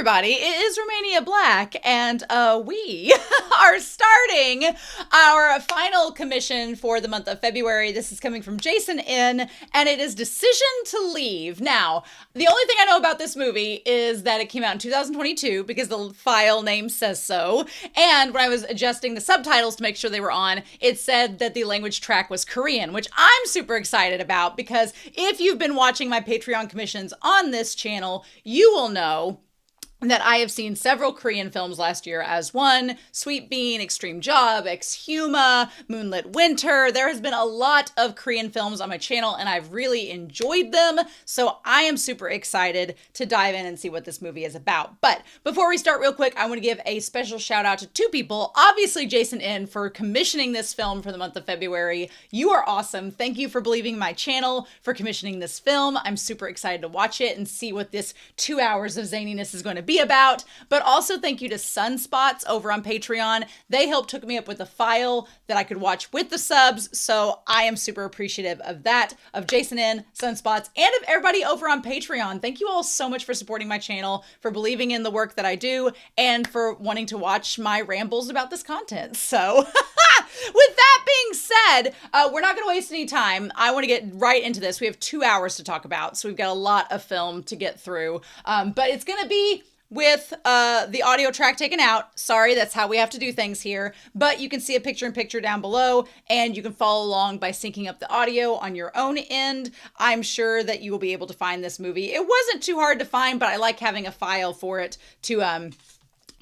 everybody, it is Romania Black, and we are starting our final commission for the month of February. This is coming from Jason N, and it is Decision to Leave. Now, the only thing I know about this movie is that it came out in 2022 because the file name says so, and when I was adjusting the subtitles to make sure they were on, it said that the language track was Korean, which I'm super excited about because if you've been watching my Patreon commissions on this channel, you will know that I have seen several Korean films last year as one, Sweet Bean, Extreme Job, Exhuma, Moonlit Winter. There has been a lot of Korean films on my channel and I've really enjoyed them. So I am super excited to dive in and see what this movie is about. But before we start real quick, I want to give a special shout out to two people. Obviously Jason N for commissioning this film for the month of February. You are awesome. Thank you for believing in my channel, for commissioning this film. I'm super excited to watch it and see what this 2 hours of zaniness is going to be about. But also thank you to Sunspots over on Patreon. They helped hook me up with a file that I could watch with the subs, so I am super appreciative of that, of Jason N, Sunspots, and of everybody over on Patreon. Thank you all so much for supporting my channel, for believing in the work that I do, and for wanting to watch my rambles about this content. So with that being said, we're not going to waste any time. I want to get right into this. We have 2 hours to talk about, so we've got a lot of film to get through, but it's going to be with the audio track taken out. Sorry, that's how we have to do things here. But you can see a picture-in-picture down below, and you can follow along by syncing up the audio on your own end. I'm sure that you will be able to find this movie. It wasn't too hard to find, but I like having a file for it to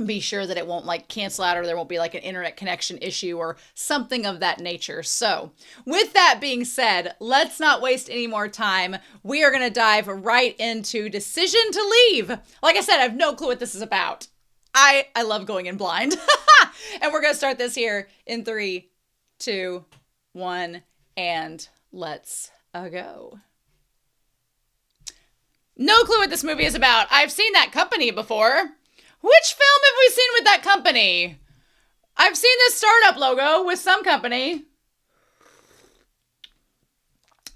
be sure that it won't like cancel out or there won't be like an internet connection issue or something of that nature. So with that being said, let's not waste any more time. We are going to dive right into Decision to Leave. Like I said, I have no clue what this is about. I love going in blind. And we're going to start this here in 3, 2, 1, and let's go. No clue what this movie is about. I've seen that company before. Which film have we seen with that company? I've seen this startup logo with some company.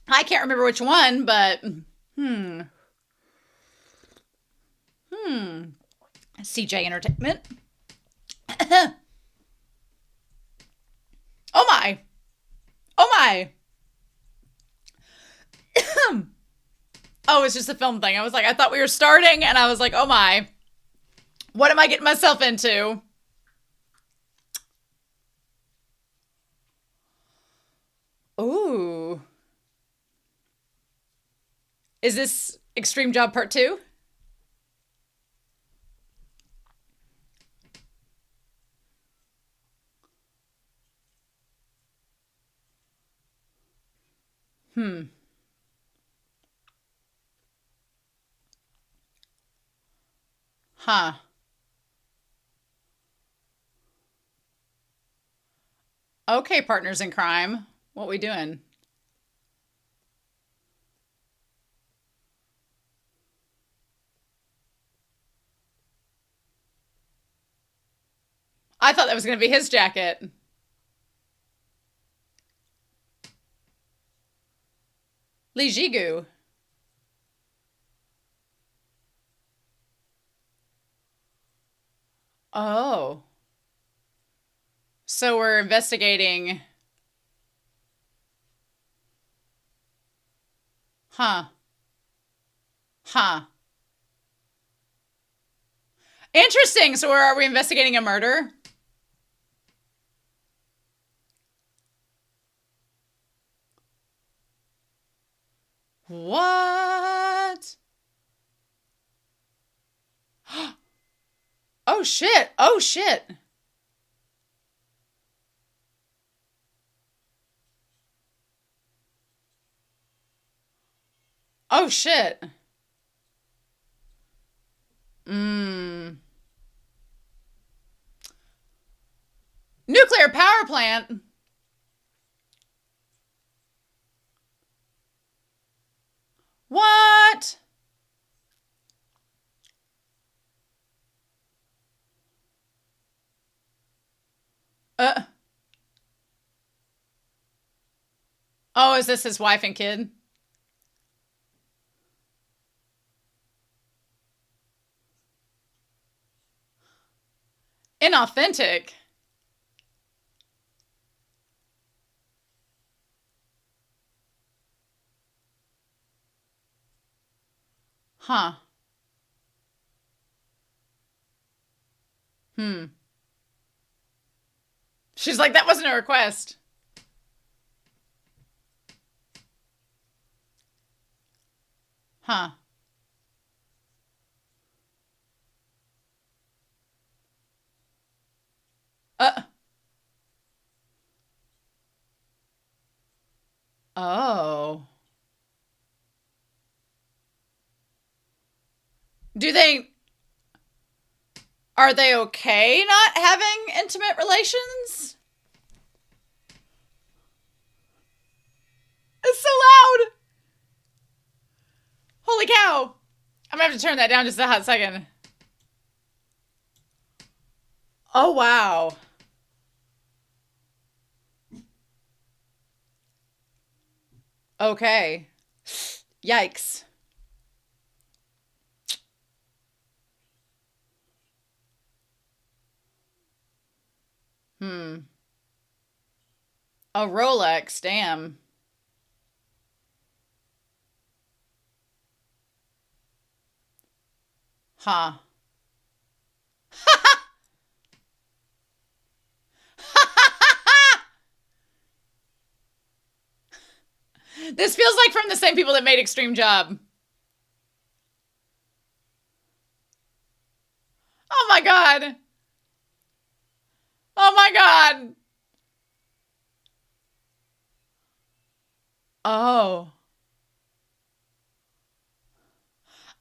I can't remember which one, but CJ Entertainment. Oh my. Oh my. Oh, it's just a film thing. I was like, I thought we were starting and I was like, oh my. What am I getting myself into? Ooh. Is this Extreme Job Part 2? Huh. Okay, partners in crime. What we doing? I thought that was going to be his jacket. Lee Jigu. Oh. So we're investigating. Huh. Huh. Interesting. So are we investigating a murder? What? Oh shit. Oh shit. Oh shit. Nuclear power plant. What? Oh, is this his wife and kid? Inauthentic. Huh. She's like, that wasn't a request. Huh. Uh. Oh. Do they... Are they okay not having intimate relations? It's so loud. Holy cow. I'm gonna have to turn that down just a hot second. Oh, wow. Okay. Yikes. A Rolex, damn. Huh. This feels like from the same people that made Extreme Job. Oh my god. Oh my god. Oh.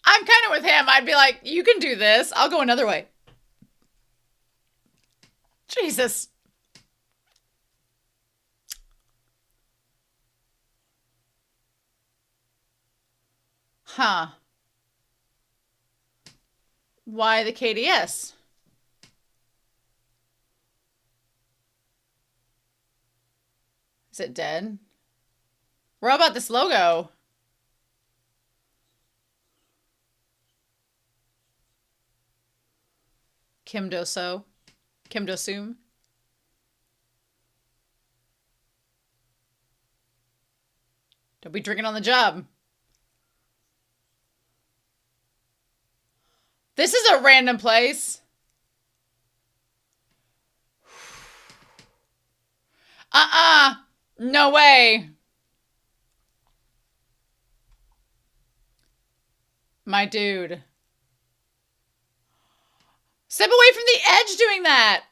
I'm kind of with him. I'd be like, you can do this. I'll go another way. Jesus. Huh. Why the KDS? Is it dead? We're all about this logo. Kim Do-so. Kim Do-soom. Don't be drinking on the job. This is a random place. No way. My dude. Step away from the edge doing that.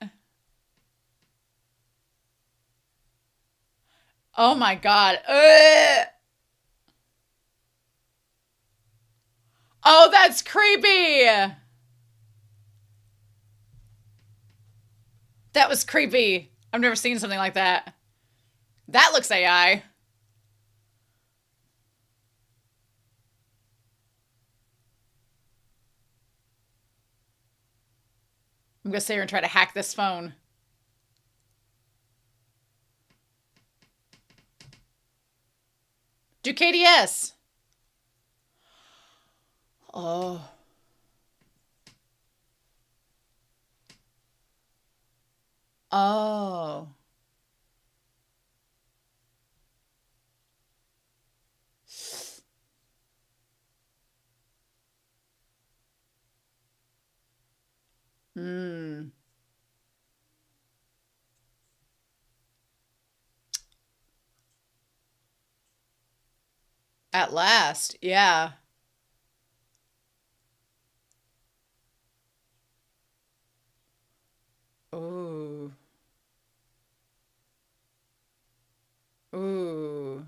Oh my god. Ugh. Oh, that's creepy. That was creepy. I've never seen something like that. That looks AI. I'm gonna sit here and try to hack this phone. Do KDS. Oh. Oh. Hmm. At last, yeah. Ooh. Ooh.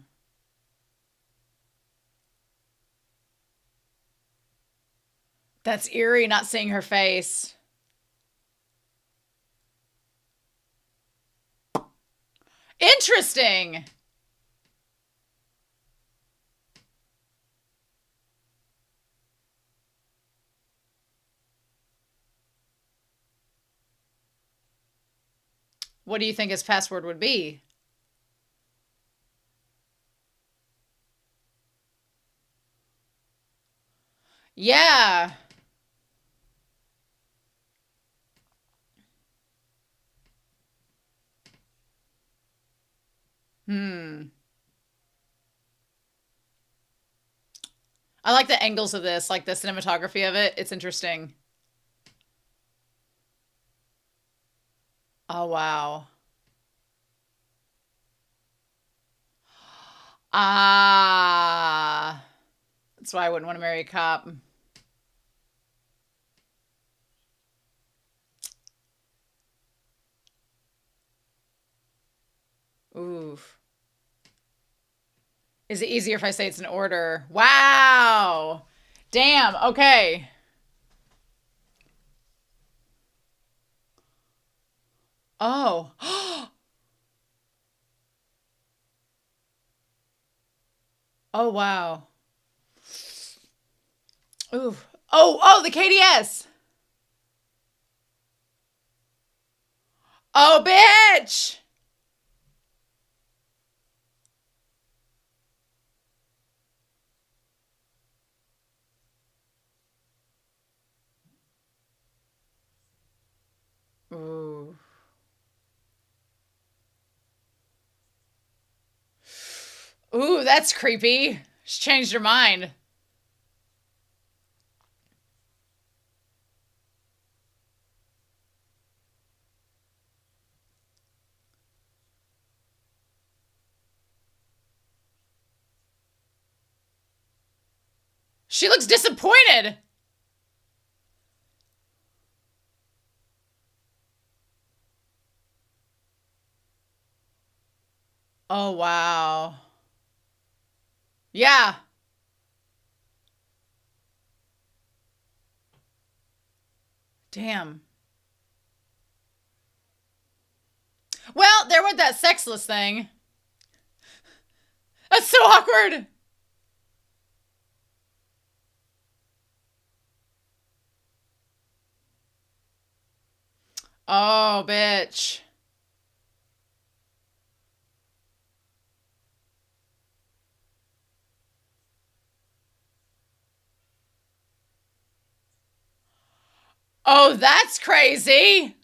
That's eerie not seeing her face. Interesting. What do you think his password would be? Yeah. Hmm. I like the angles of this, like the cinematography of it. It's interesting. Oh, wow. Ah. That's why I wouldn't want to marry a cop. Oof. Is it easier if I say it's in order? Wow. Damn. Okay. Oh. Oh, wow. Ooh. Oh, the KDS. Oh, bitch. Ooh. Ooh, that's creepy. She's changed her mind. She looks disappointed. Oh, wow. Yeah. Damn. Well, there went that sexless thing. That's so awkward. Oh, bitch. Oh, that's crazy.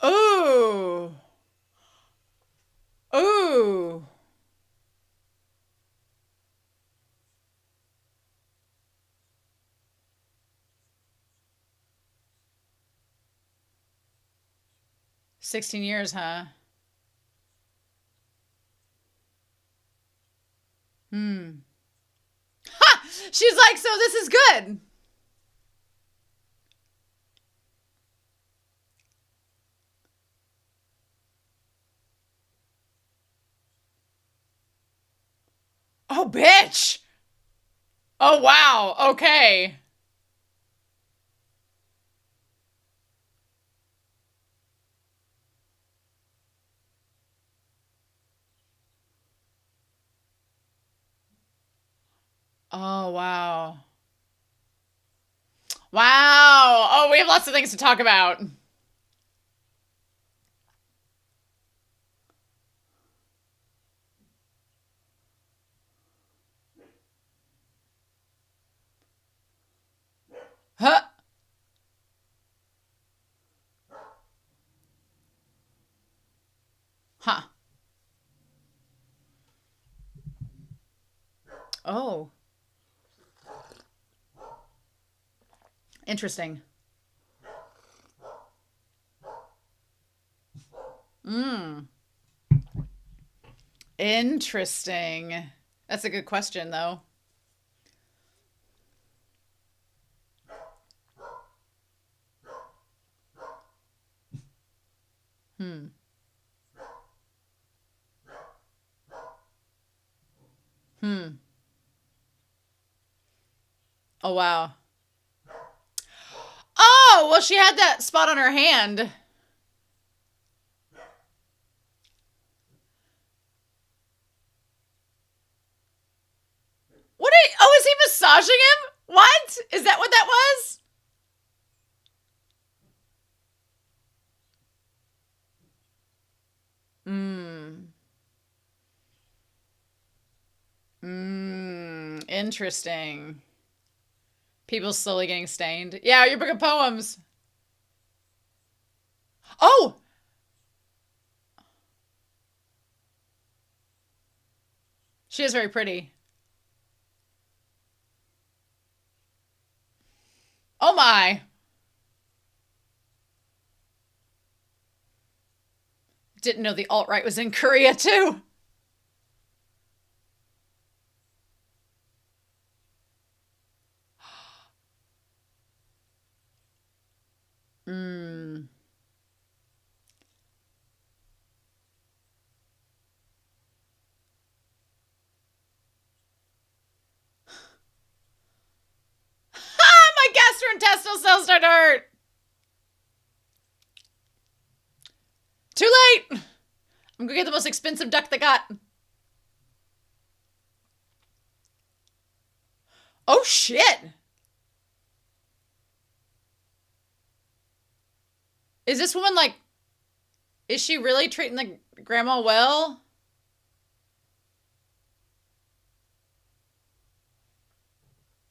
Ooh. Ooh. 16 years, huh? Hmm. Ha! She's like, so this is good. Oh, bitch. Oh, wow. Okay. Oh, wow. Wow. Oh, we have lots of things to talk about. Huh. Huh. Oh, interesting. Hmm. Interesting. That's a good question, though. Hmm. Hmm. Oh, wow. Oh, well, she had that spot on her hand. Oh, is he massaging him? What? Is that what that was? Hmm. Hmm. Interesting. People slowly getting stained. Yeah, your book of poems. Oh! She is very pretty. Oh my. Didn't know the alt-right was in Korea too. Hmm. Ah, my gastrointestinal cells start to hurt. Too late. I'm gonna get the most expensive duck they got. Oh shit. Is this woman like, is she really treating the grandma well?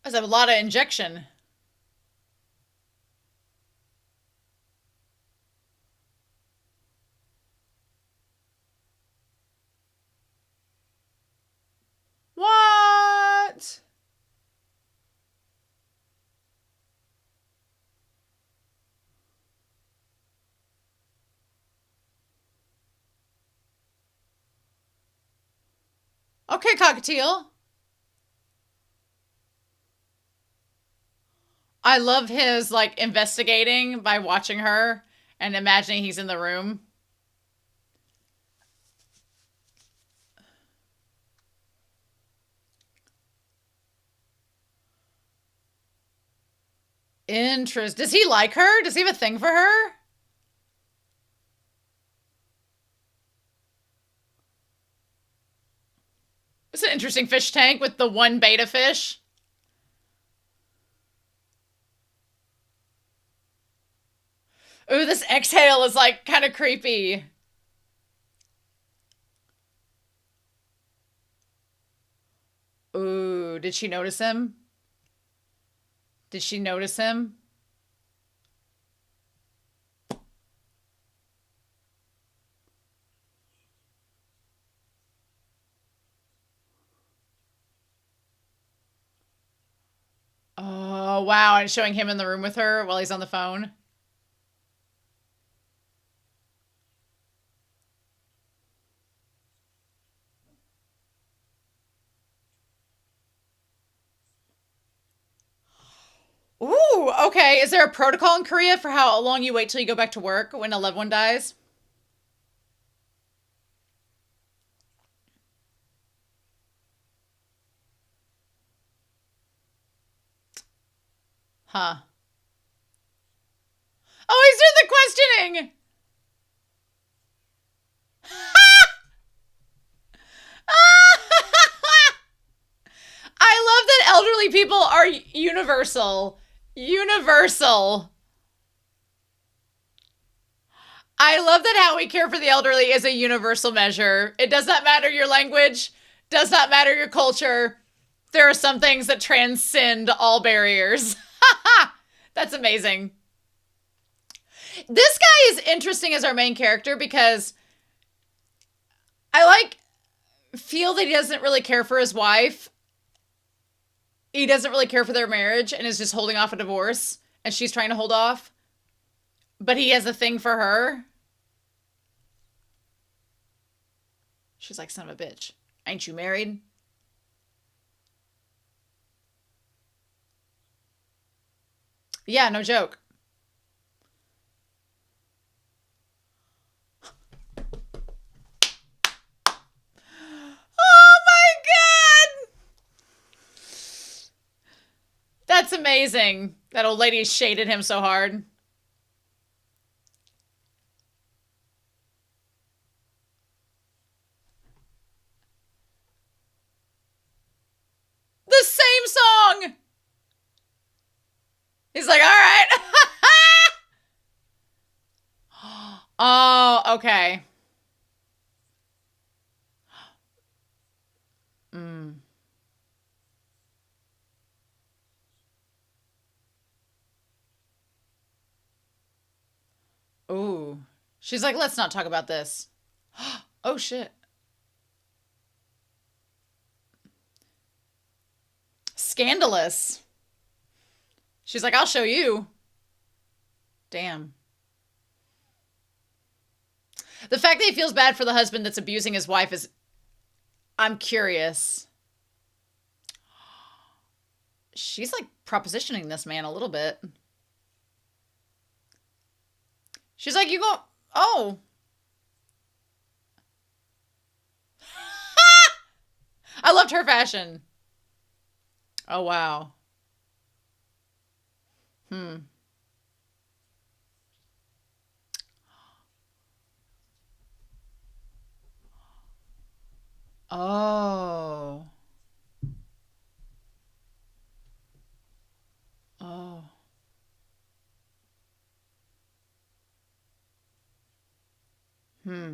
That's a lot of injection. What? Okay, cockatiel. I love his like investigating by watching her and imagining he's in the room. Interest. Does he like her? Does he have a thing for her? It's an interesting fish tank with the one beta fish. Ooh, this exhale is like kind of creepy. Ooh, did she notice him? Did she notice him? Oh, wow. And showing him in the room with her while he's on the phone. Ooh, okay. Is there a protocol in Korea for how long you wait till you go back to work when a loved one dies? Huh. Oh, he's doing the questioning. I love that elderly people are universal. Universal. I love that how we care for the elderly is a universal measure. It does not matter your language, does not matter your culture. There are some things that transcend all barriers. That's amazing. This guy is interesting as our main character because I like feel that he doesn't really care for his wife. He doesn't really care for their marriage and is just holding off a divorce and she's trying to hold off. But he has a thing for her. She's like, son of a bitch. Ain't you married? Yeah, no joke. Oh my God! That's amazing. That old lady shaded him so hard. The same song! He's like, all right. Oh, okay. Mm. Ooh. She's like, let's not talk about this. Oh, shit. Scandalous. She's like, I'll show you. Damn. The fact that he feels bad for the husband that's abusing his wife is... I'm curious. She's like propositioning this man a little bit. She's like, you go... Oh. I loved her fashion. Oh, wow. Oh. Oh. Hmm.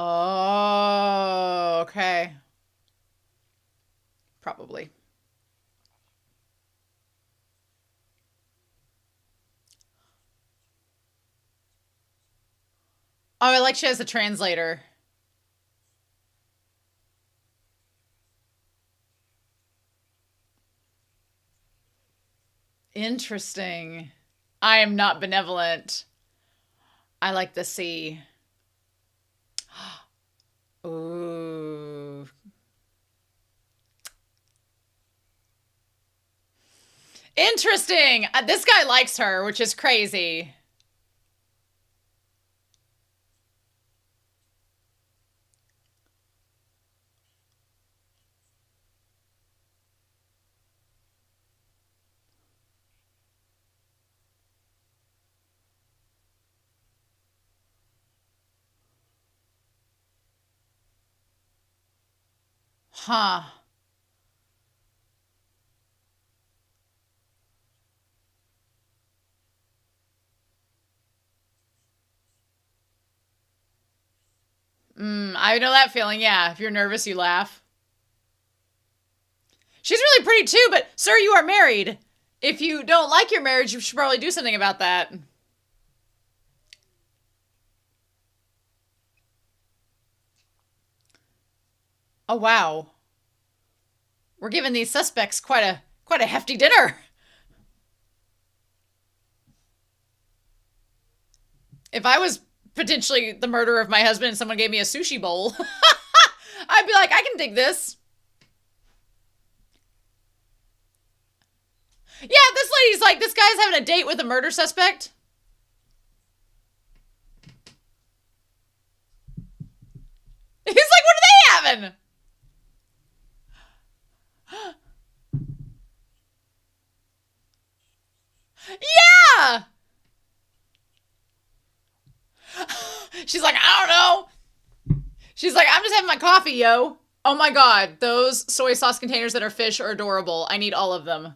Oh, okay. Probably. Oh, I like she has a translator. Interesting. I am not benevolent. I like the sea. Ooh. Interesting. This guy likes her, which is crazy. Huh. I know that feeling. Yeah. If you're nervous, you laugh. She's really pretty too, but sir, you are married. If you don't like your marriage, you should probably do something about that. Oh, wow. We're giving these suspects quite a hefty dinner. If I was potentially the murderer of my husband and someone gave me a sushi bowl, I'd be like, I can dig this. Yeah, this lady's like, this guy's having a date with a murder suspect. He's like, what are they having? Yeah. She's like, I don't know. She's like, I'm just having my coffee, yo. Oh my God, those soy sauce containers that are fish are adorable. I need all of them.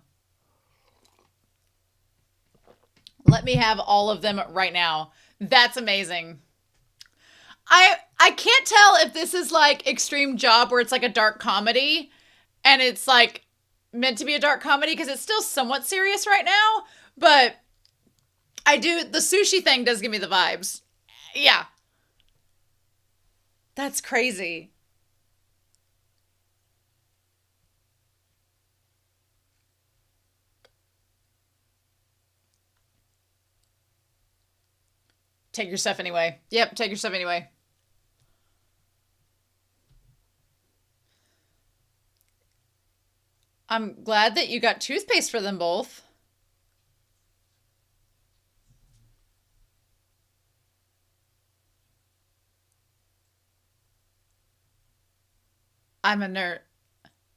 Let me have all of them right now. That's amazing. I can't tell if this is like Extreme Job where it's like a dark comedy and it's like meant to be a dark comedy because it's still somewhat serious right now, but the sushi thing does give me the vibes. Yeah. That's crazy. Take your stuff anyway. Yep, take your stuff anyway. I'm glad that you got toothpaste for them both. I'm a nerd.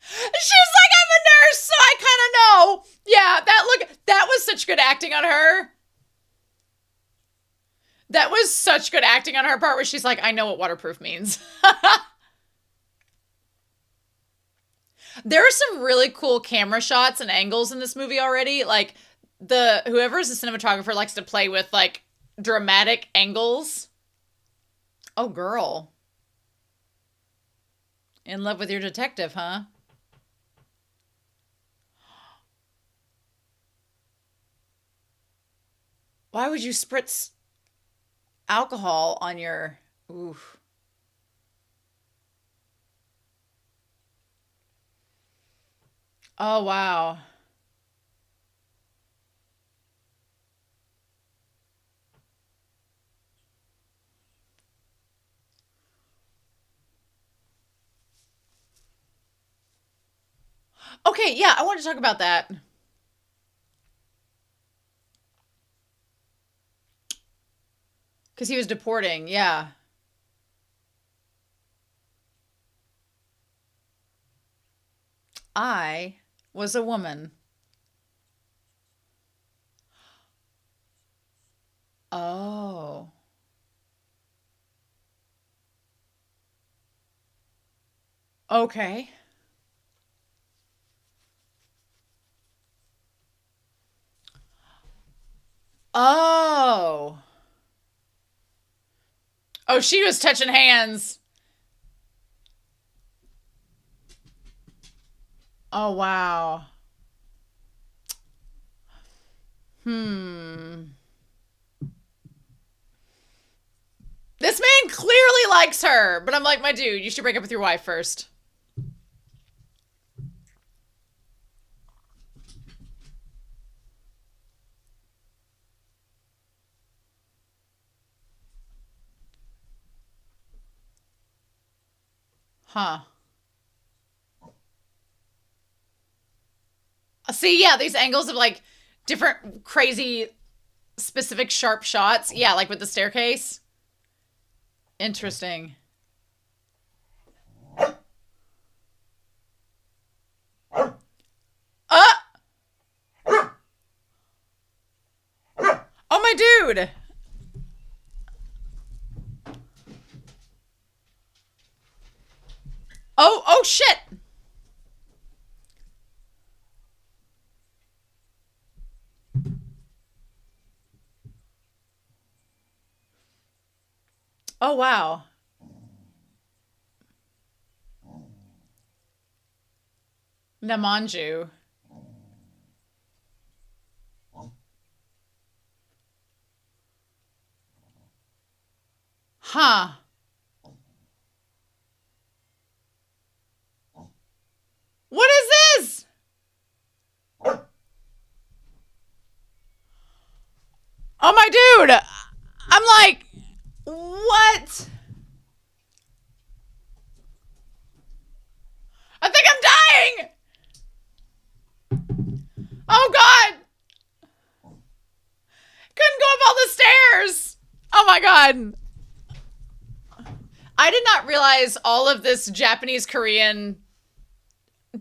She's like, I'm a nurse, so I kind of know. Yeah, that was such good acting on her. That was such good acting on her part where she's like, I know what waterproof means. There are some really cool camera shots and angles in this movie already. Like whoever is the cinematographer likes to play with like dramatic angles. Oh, girl. In love with your detective, huh? Why would you spritz alcohol on your... Oof. Oh, wow. Okay, yeah, I want to talk about that. Because he was deporting, yeah. I was a woman. Oh. Okay. Oh. Oh, she was touching hands. Oh, wow. Hmm. This man clearly likes her, but I'm like, my dude, you should break up with your wife first. Huh. See, yeah, these angles of like different crazy specific sharp shots. Yeah, like with the staircase. Interesting. Uh oh, my dude. Oh shit. Oh, wow. Namanju. Huh. What is this? Oh, my dude. I'm like, what? I think I'm dying. Oh, God. Couldn't go up all the stairs. Oh, my God. I did not realize all of this Japanese, Korean,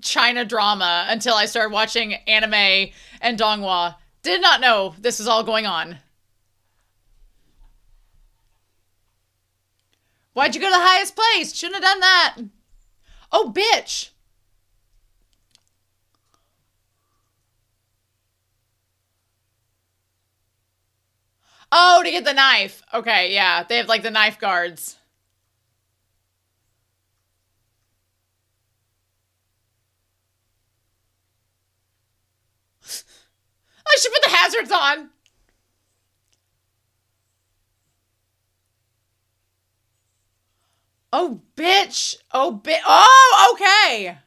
China drama until I started watching anime and donghua. Did not know this was all going on. Why'd you go to the highest place? Shouldn't have done that. Oh, bitch. Oh, to get the knife. Okay, yeah. They have like the knife guards. I should put the hazards on. Oh, bitch. Oh, Oh, okay.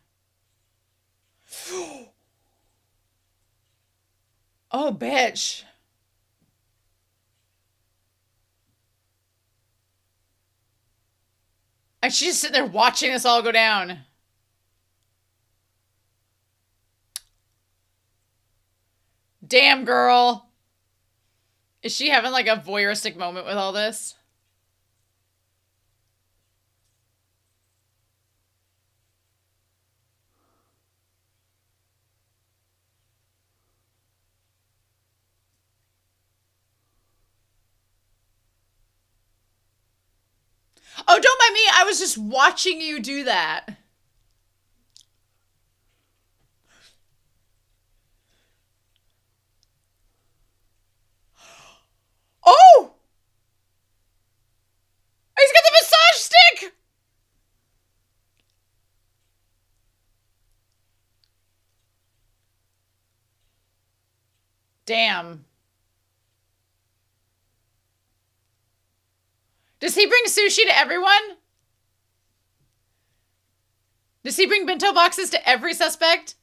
Oh, bitch. And she's just sitting there watching this all go down. Damn, girl. Is she having like a voyeuristic moment with all this? Oh, don't mind me. I was just watching you do that. Oh! He's got the massage stick! Damn. Does he bring sushi to everyone? Does he bring bento boxes to every suspect?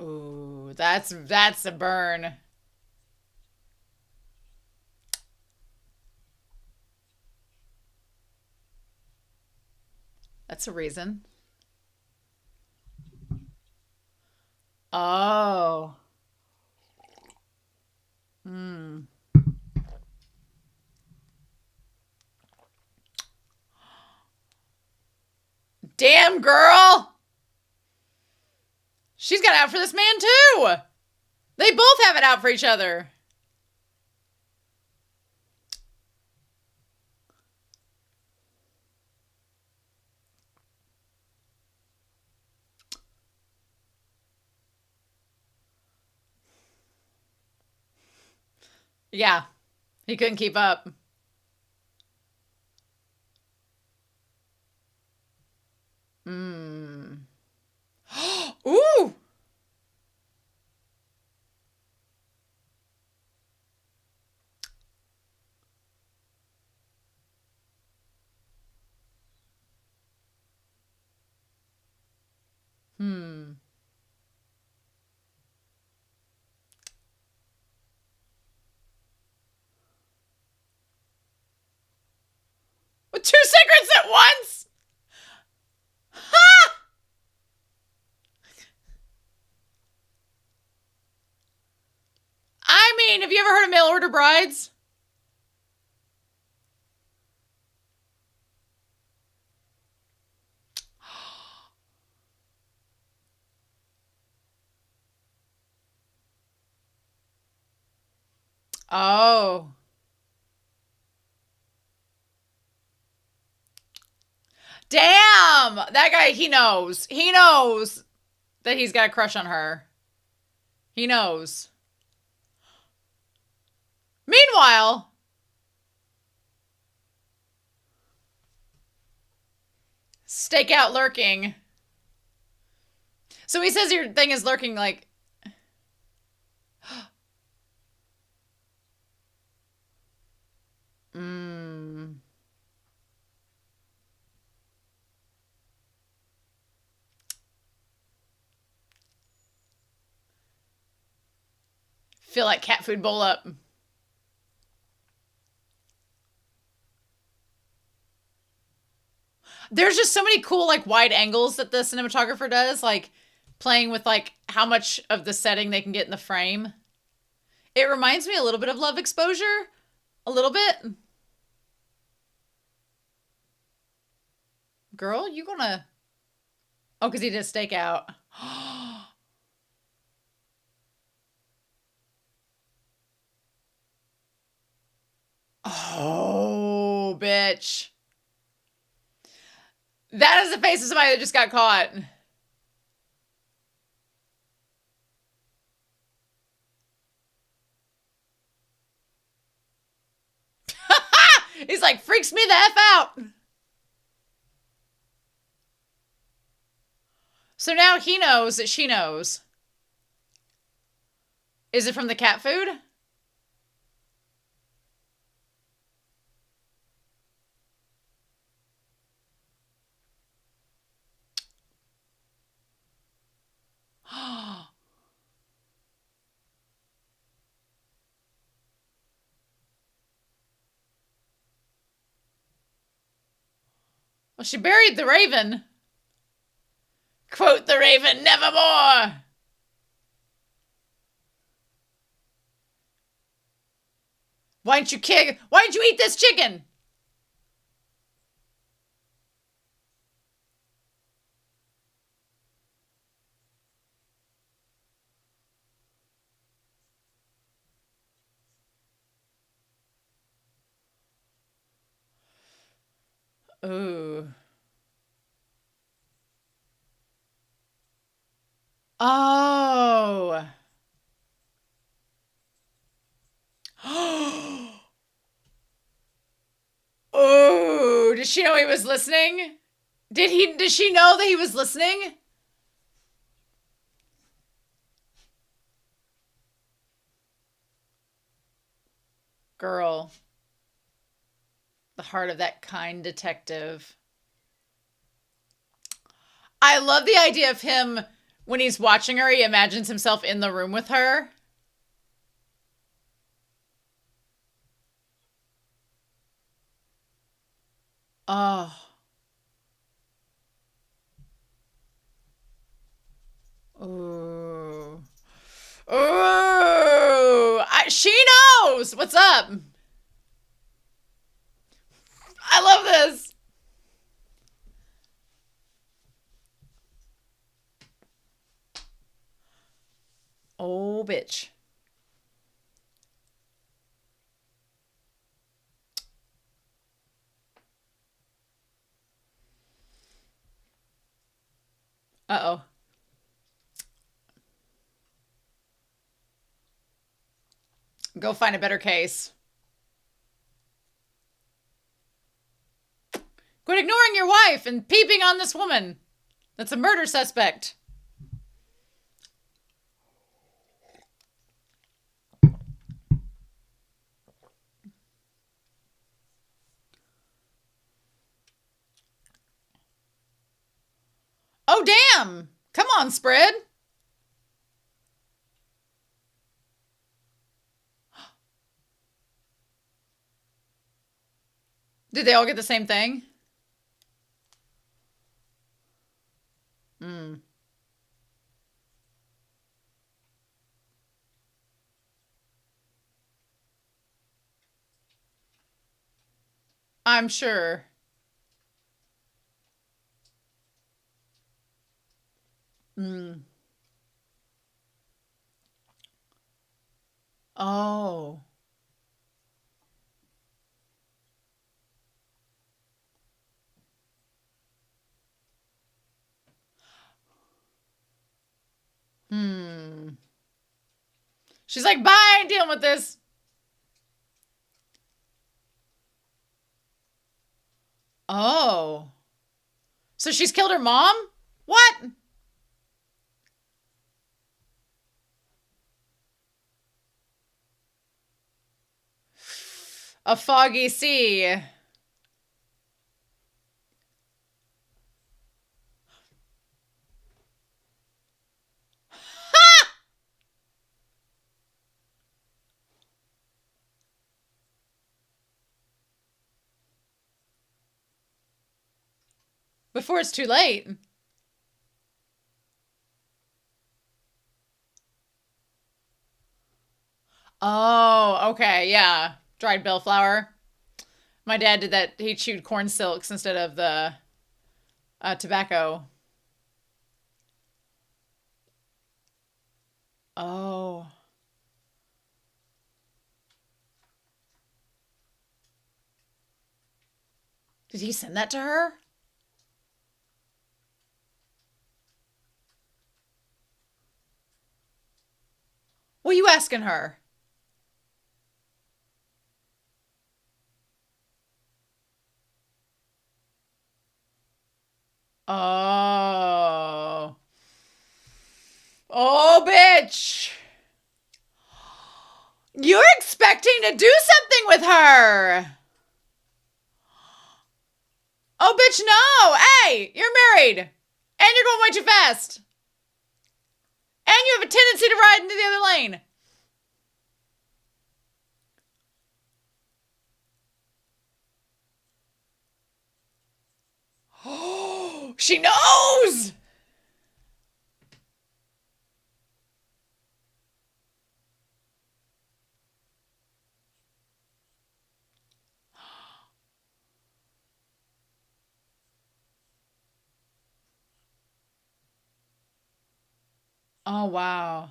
Ooh, that's a burn. That's a reason. Oh. Hmm. Damn, girl. She's got it out for this man, too. They both have it out for each other. Yeah. He couldn't keep up. Hmm. Ooh. Hmm. With two secrets at once? Ha! I mean, have you ever heard of mail order brides? Oh. Damn! That guy, he knows. He knows that he's got a crush on her. He knows. Meanwhile, stakeout lurking. So he says your thing is lurking like... Mmm. Feel like cat food bowl up. There's just so many cool like wide angles that the cinematographer does, like playing with like how much of the setting they can get in the frame. It reminds me a little bit of Love Exposure. A little bit. Girl, you gonna... Oh, because he did a stakeout. Oh, bitch. That is the face of somebody that just got caught. He's like, freaks me the F out. So now he knows that she knows. Is it from the cat food? Well, she buried the raven. Quote the raven, nevermore. Why didn't you kick? Why didn't you eat this chicken? Ooh. Oh. Oh, did she know he was listening? Did she know that he was listening? Girl, the heart of that kind detective. I love the idea of him when he's watching her, he imagines himself in the room with her. Oh. Ooh. Ooh. She knows. What's up? I love this. Oh, bitch. Uh-oh. Go find a better case. Quit ignoring your wife and peeping on this woman. That's a murder suspect. Oh, damn. Come on, spread. Did they all get the same thing? Hmm. I'm sure. Hmm. Oh. Hmm. She's like, bye, I ain't dealing with this. Oh. So she's killed her mom? What? A foggy sea. Before it's too late. Oh, okay, yeah. Dried bellflower. My dad did that. He chewed corn silks instead of the tobacco. Oh. Did he send that to her? What are you asking her? Oh. Oh, bitch. You're expecting to do something with her. Oh, bitch, no. Hey, you're married. And you're going way too fast. And you have a tendency to ride into the other lane. Oh, she knows. Oh, wow.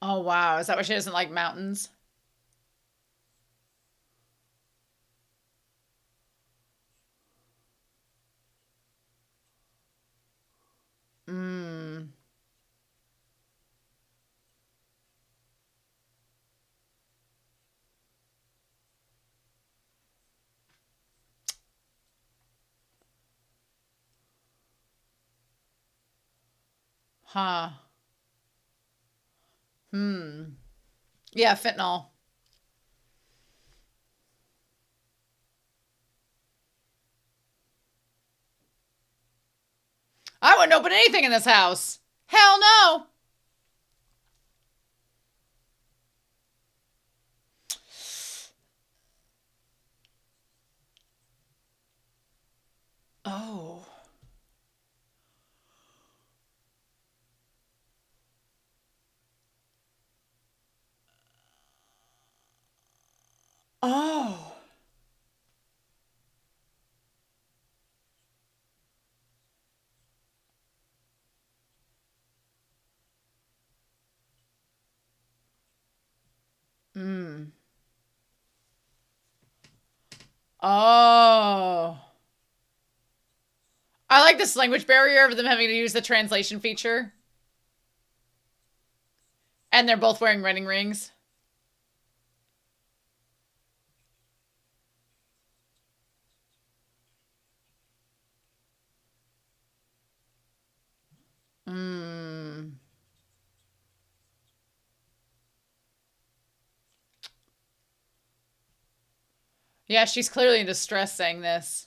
Oh, wow. Is that why she doesn't like mountains? Mmm. Huh. Yeah, fentanyl. I wouldn't open anything in this house. Hell no. Oh. Oh. Mm. Oh. I like this language barrier of them having to use the translation feature. And they're both wearing wedding rings. Mm. Yeah, she's clearly in distress saying this.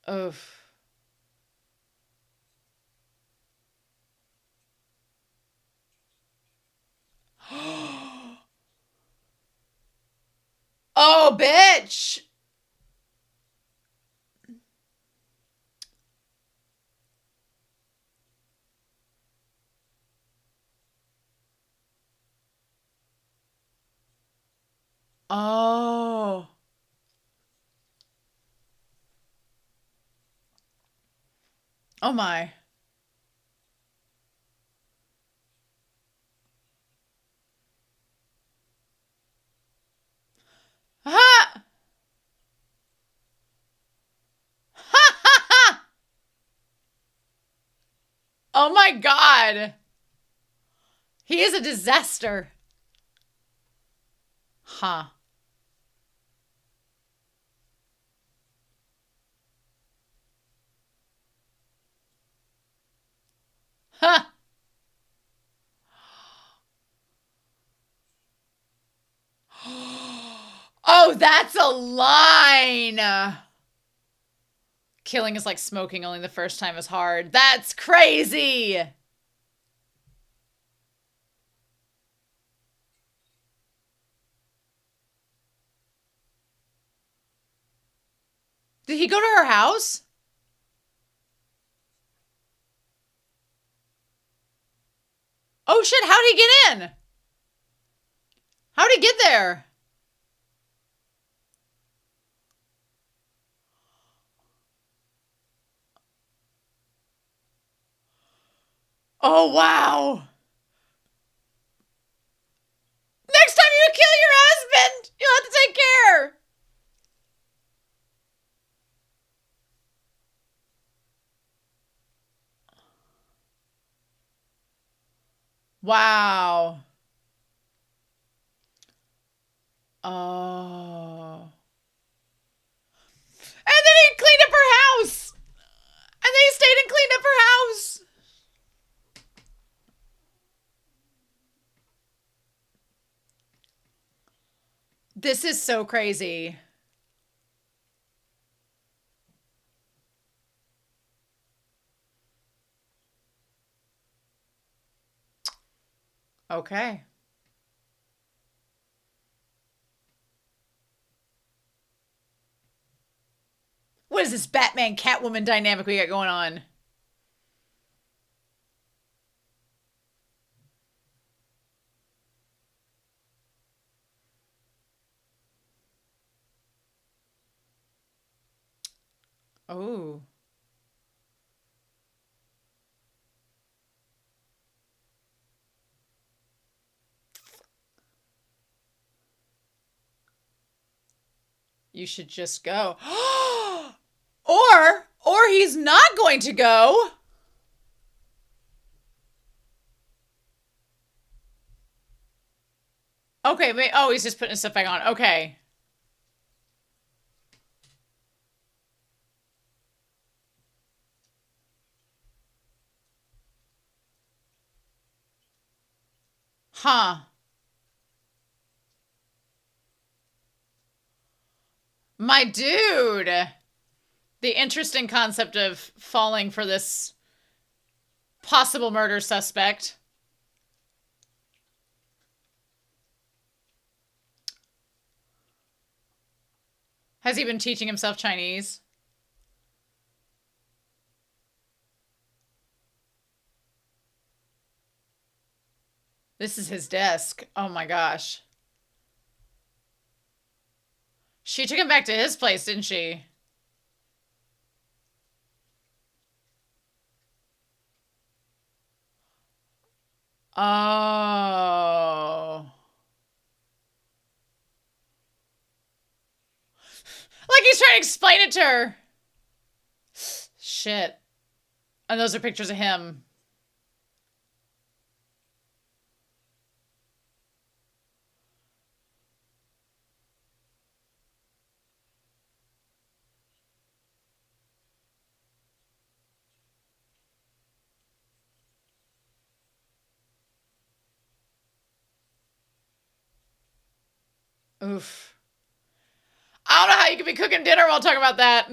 Oof. Oh, bitch. Oh. Oh my. Ha! Ha ha ha! Oh my god. He is a disaster. Huh. Huh. Oh, that's a line. Killing is like smoking, only the first time is hard. That's crazy. Did he go to her house? Oh shit, how'd he get in? How'd he get there? Oh wow. Next time you kill your husband, you'll have to take care. Wow. Oh. And then he cleaned up her house. And then he stayed and cleaned up her house. This is so crazy. Okay. What is this Batman Catwoman dynamic we got going on? Oh. You should just go. Or he's not going to go. Okay, wait. Oh, he's just putting his stuff back on. Okay. Huh. My dude. The interesting concept of falling for this possible murder suspect. Has he been teaching himself Chinese? This is his desk. Oh my gosh. She took him back to his place, didn't she? Oh. Like he's trying to explain it to her. Shit. And those are pictures of him. Oof. I don't know how you could be cooking dinner while talking about that.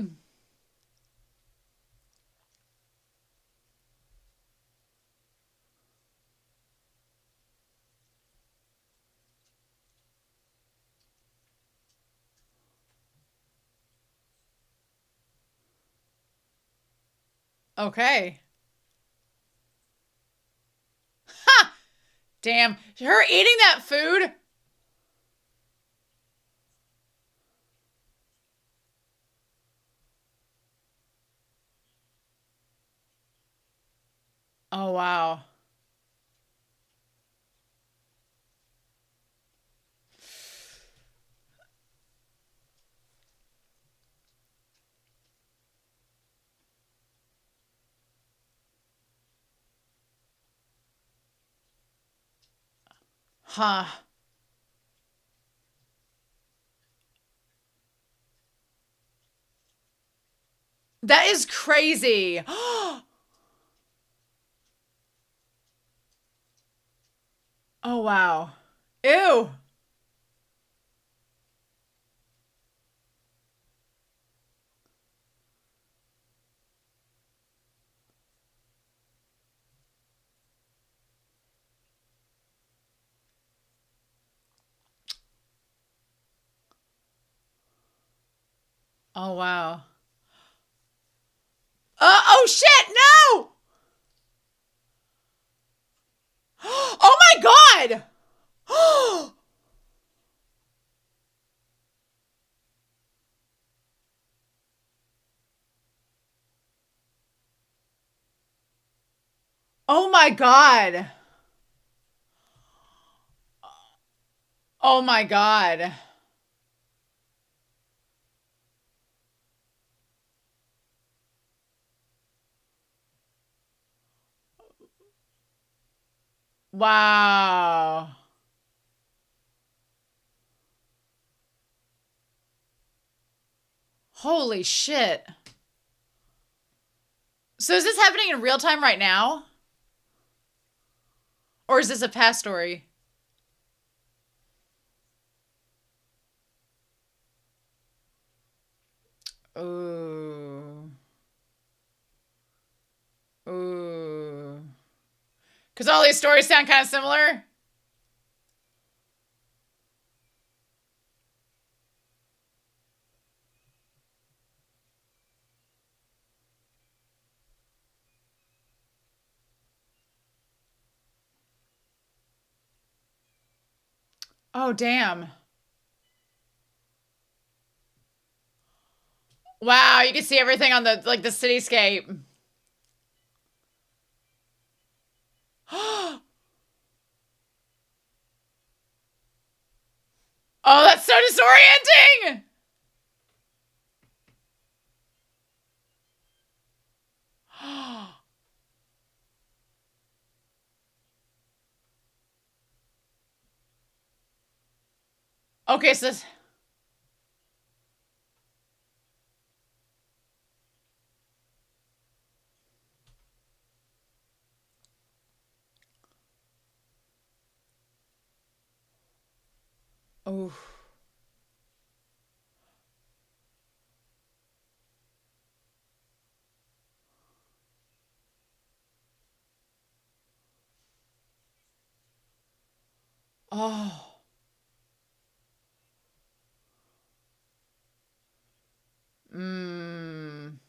Okay. Ha! Damn. Her eating that food? Oh, wow. Huh. That is crazy. Oh, wow. Ew. Oh, wow. Oh, shit. No. Oh, my God. Oh, my God. Oh, my God. Wow. Holy shit. So is this happening in real time right now? Or is this a past story? Ooh. Ooh. Because all these stories sound kind of similar? Oh, damn. Wow, you can see everything on the, like, the cityscape. Oh, that's so disorienting! Okay, so this... Oh. Oh. Mmm.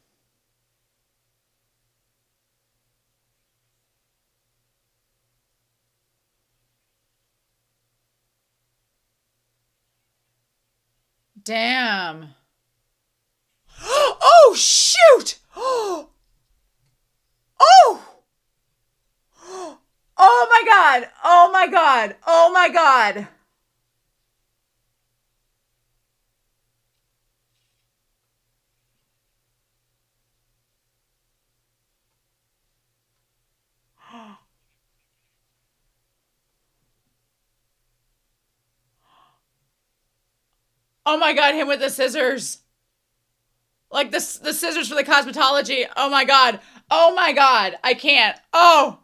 Damn. Oh, shoot! Oh! Oh my God! Oh my God! Oh my God! Oh my God, him with the scissors. Like the scissors for the cosmetology. Oh my God. Oh my God. I can't. Oh.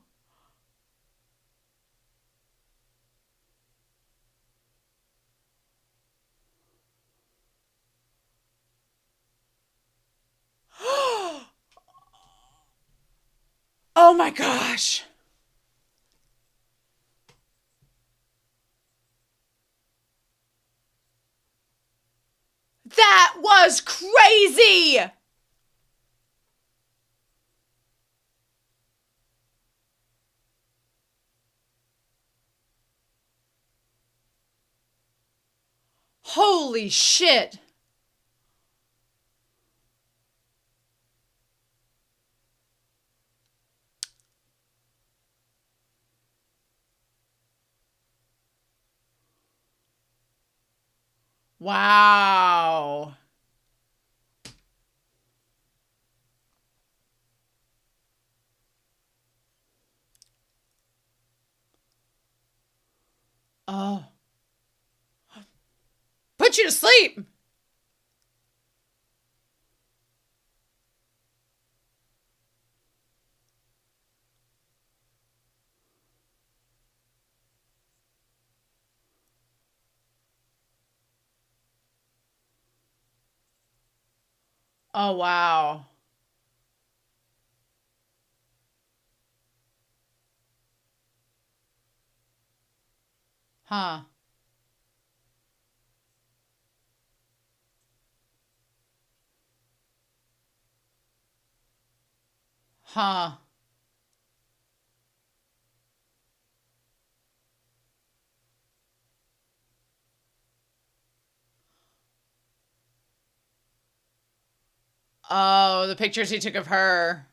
Oh my gosh. That was crazy. Holy shit. Wow. Oh. Put you to sleep. Oh, wow. Huh. Huh. Oh, the pictures he took of her.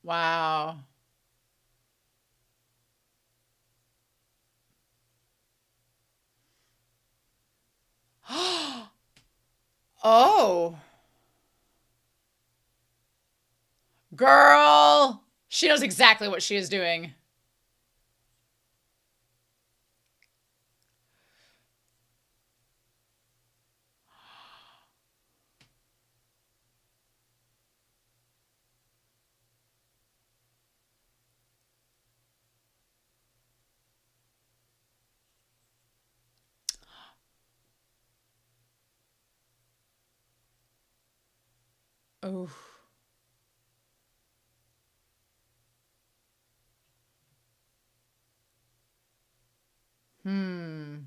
Wow. Oh. Girl. She knows exactly what she is doing. Oh. Hmm.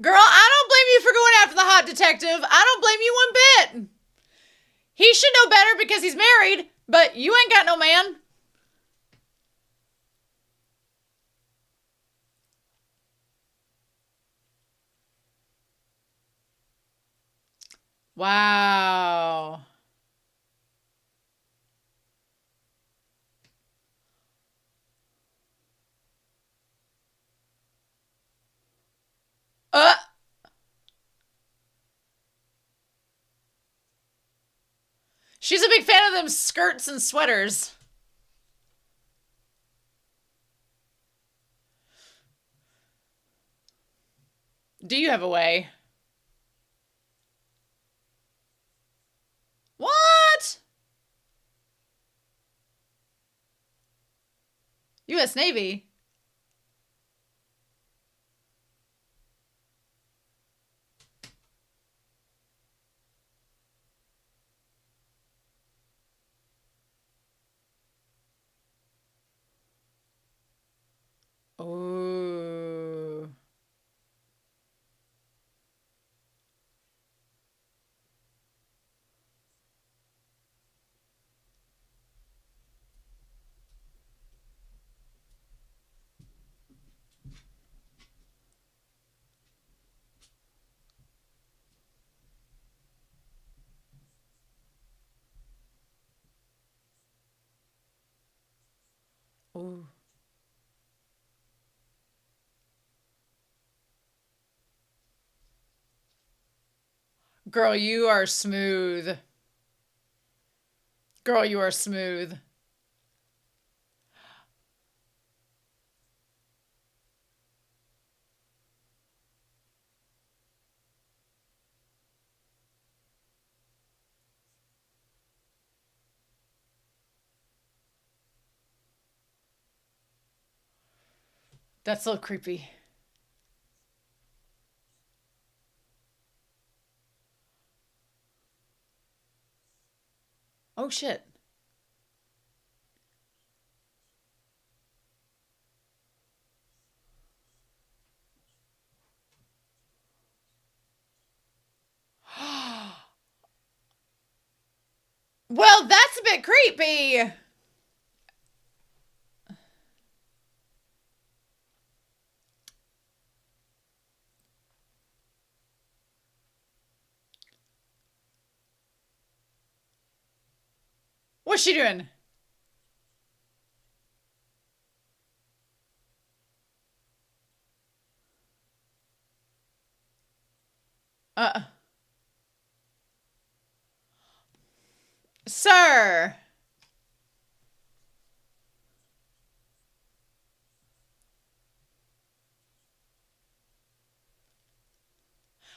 Girl, I don't blame you for going after the hot detective. I don't blame you one bit. He should know better because he's married, but you ain't got no man. Wow. Uh, she's a big fan of them skirts and sweaters. Do you have a way? U.S. Navy. Oh. Oh. Girl, you are smooth. Girl, you are smooth. That's so creepy. Oh shit. Well, that's a bit creepy. What's she doing? Uh, Sir.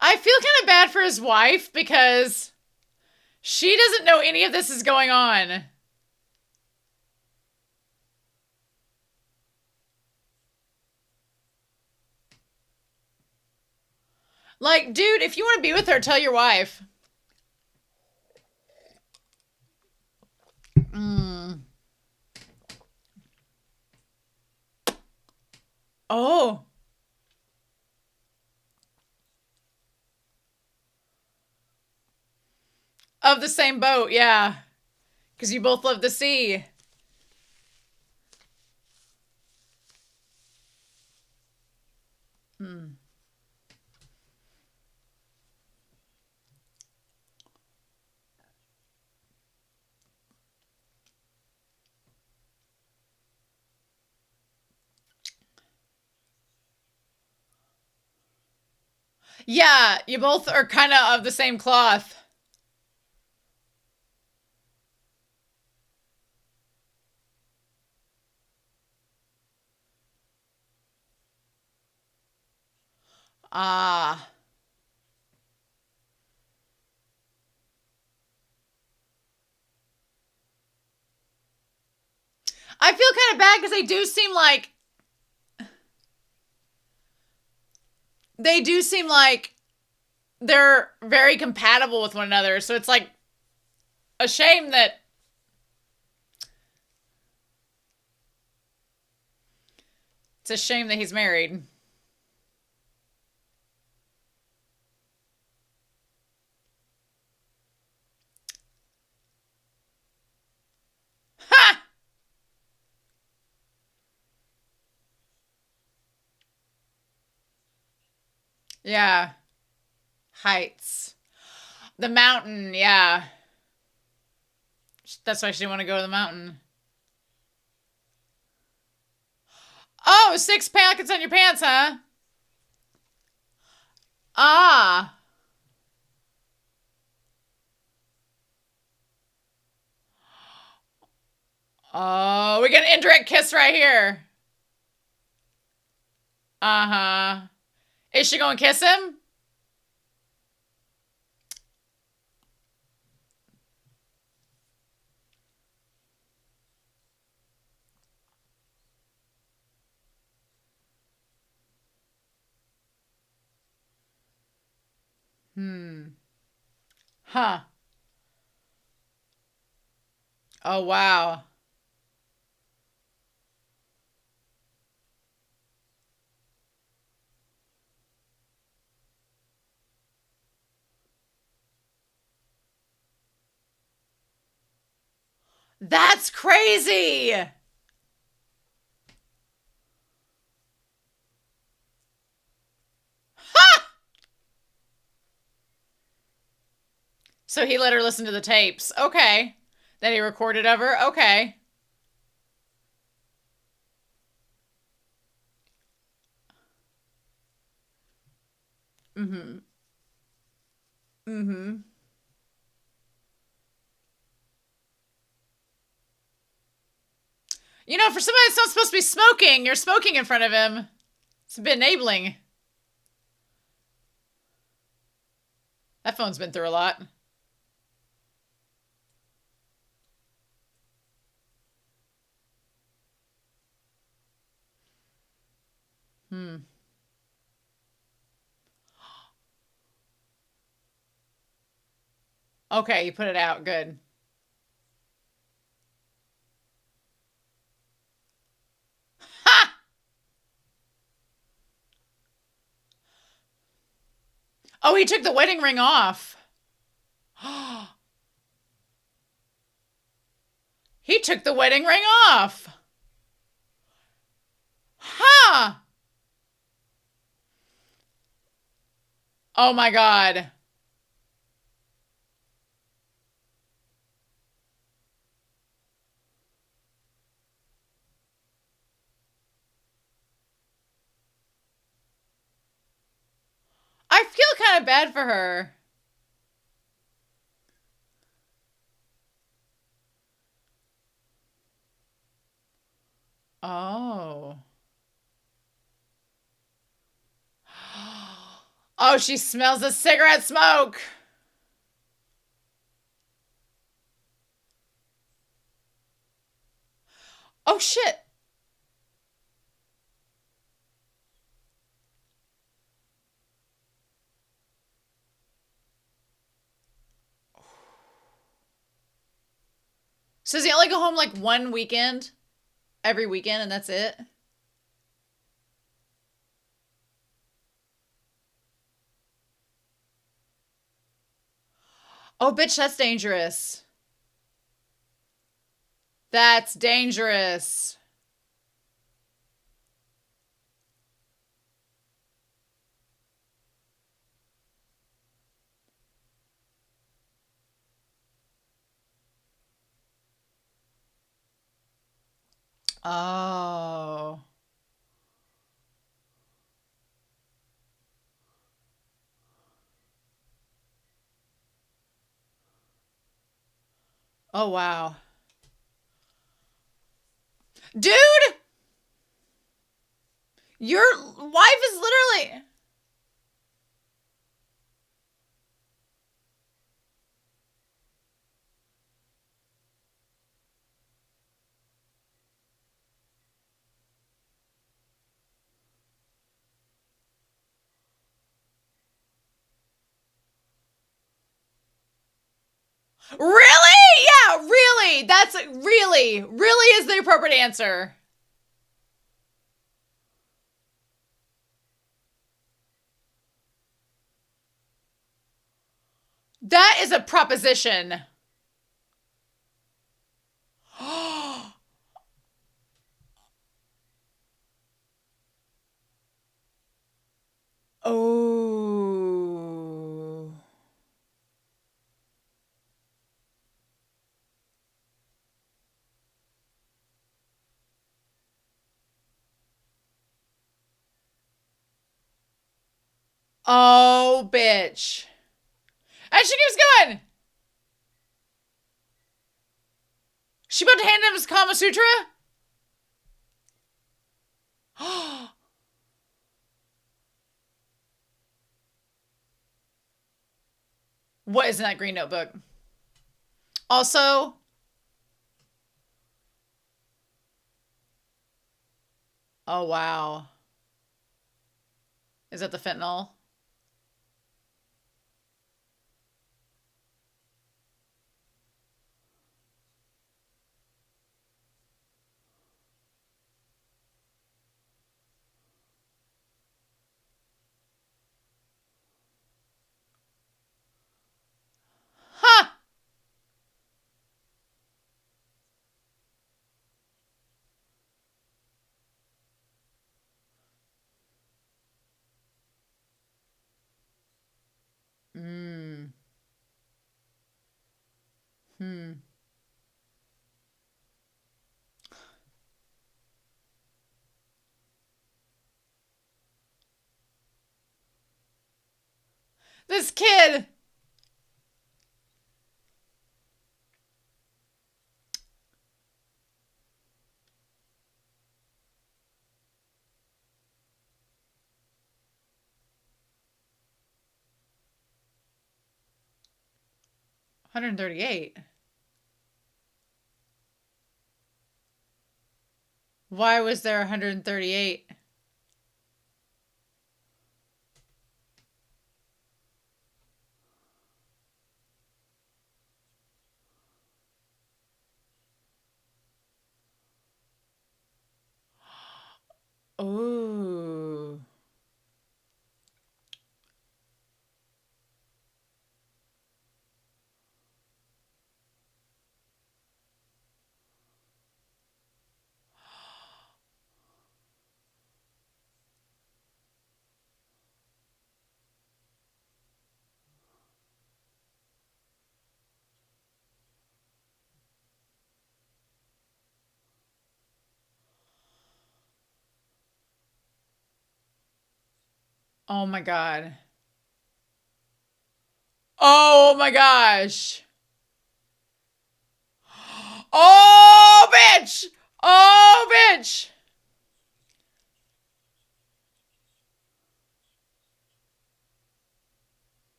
I feel kind of bad for his wife because she doesn't know any of this is going on. Like, dude, if you want to be with her, tell your wife. Mm. Oh. Of the same boat, yeah. Because you both love the sea. Hmm. Yeah, you both are kind of the same cloth. Ah. I feel kind of bad because they do seem like they're very compatible with one another. So it's like a shame that it's a shame that he's married. Ha! Yeah. Heights. The mountain, yeah. That's why she didn't want to go to the mountain. Oh, 6 pockets on your pants, huh? Ah. Oh, we get an indirect kiss right here. Uh-huh. Is she gonna kiss him? Huh. Oh, wow. That's crazy. So he let her listen to the tapes. Okay. That he recorded of her. Okay. Mm-hmm. Mm-hmm. You know, for somebody that's not supposed to be smoking, you're smoking in front of him. It's a bit enabling. That phone's been through a lot. Hmm. Okay, you put it out. Good. Ha! Oh, he took the wedding ring off. He took the wedding ring off. Huh. Oh my God. I feel kind of bad for her. Oh. Oh, she smells the cigarette smoke. Oh, shit. So does he only go home like one weekend? Every weekend and that's it? Oh, bitch, that's dangerous. That's dangerous. Oh. Oh, wow. Dude, your wife is literally. Really? Yeah, really. That's really is the appropriate answer. That is a proposition. Oh. Oh, bitch. And she keeps going. She about to hand him his Kama Sutra? What is in that green notebook? Also, oh, wow. Is that the fentanyl? This kid. $138. Why was there 138? Ooh. Oh my God. Oh my gosh. Oh, bitch. Oh, bitch.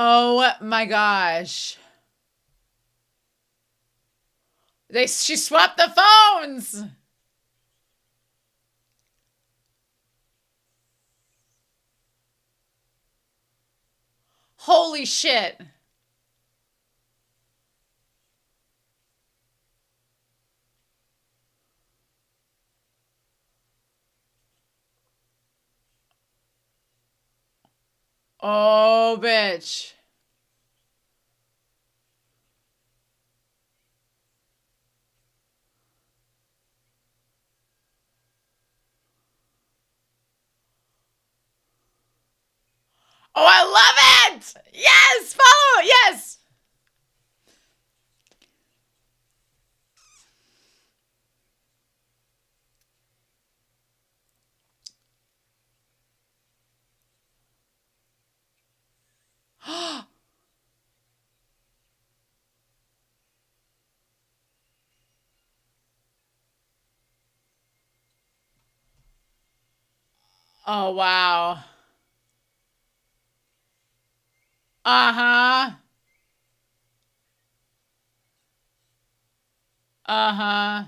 Oh my gosh. She swapped the phones. Holy shit. Oh, bitch. Oh, I love it. Yes. Follow. Yes. Oh, wow. Uh-huh. Uh-huh.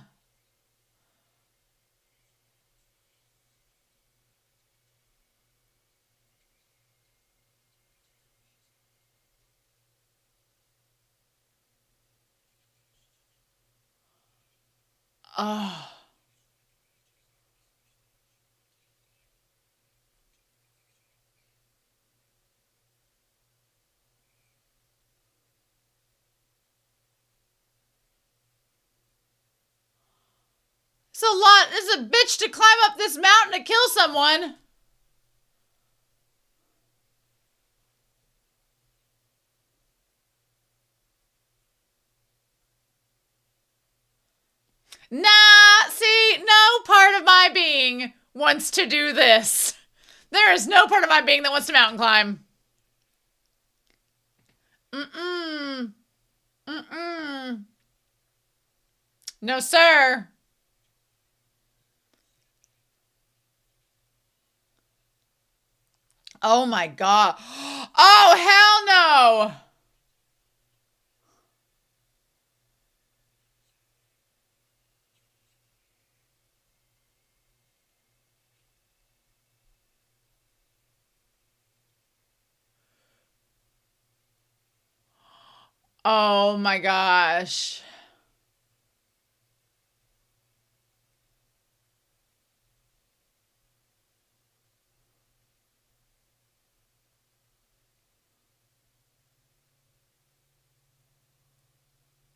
Oh. It's a lot. It's a bitch to climb up this mountain to kill someone. Nah, see, no part of my being wants to do this. There is no part of my being that wants to mountain climb. Mm-mm. Mm-mm. No, sir. Oh my God. Oh, hell no. Oh my gosh.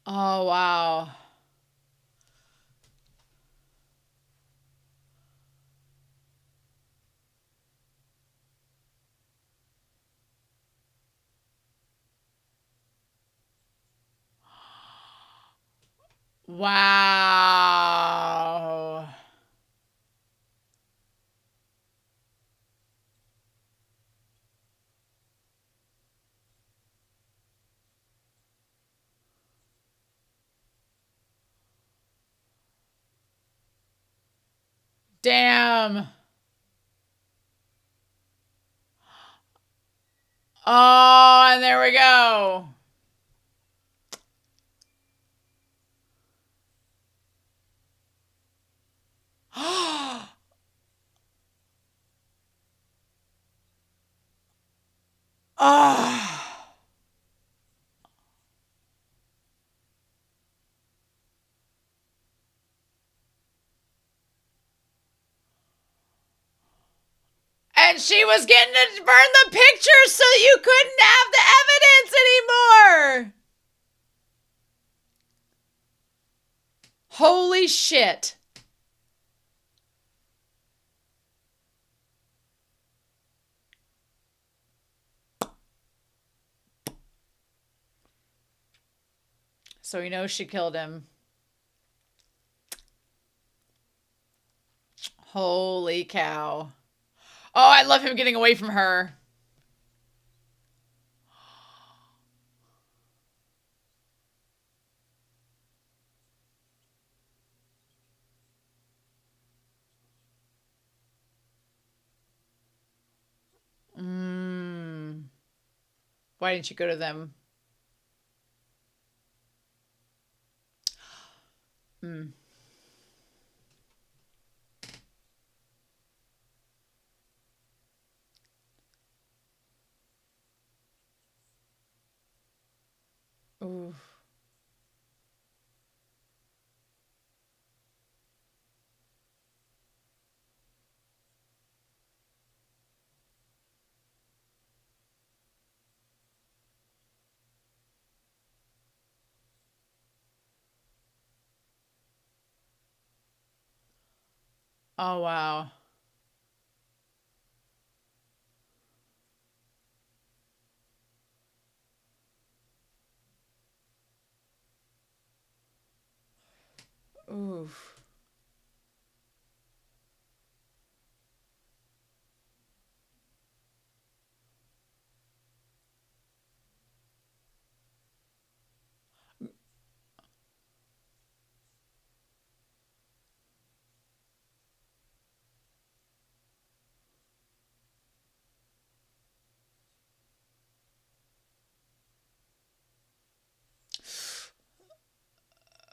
Oh, wow. Wow. Damn. Oh, and there we go. Oh. And she was getting to burn the pictures so you couldn't have the evidence anymore. Holy shit. So he knows she killed him. Holy cow. Oh, I love him getting away from her. Why didn't you go to them? Ooh. Oh, wow. Ooh.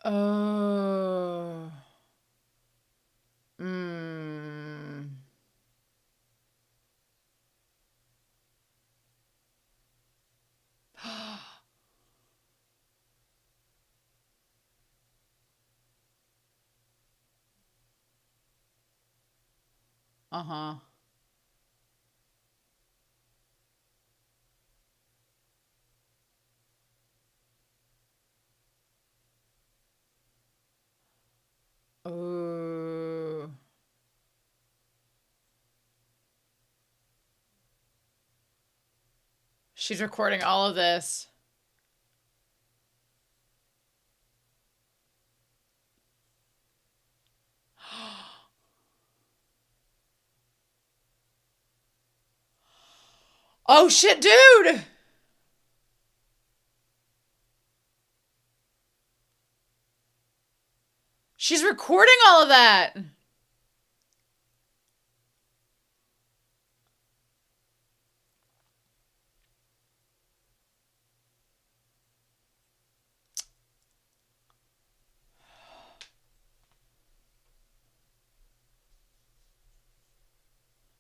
Oh. Mm. Uh-huh. Ooh. She's recording all of this. Oh shit, dude! She's recording all of that.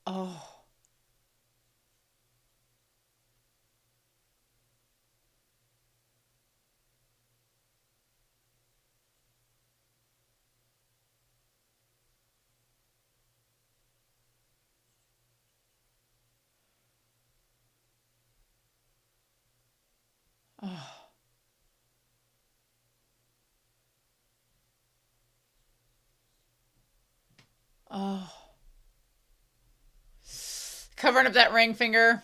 Oh. Oh. Covering up that ring finger.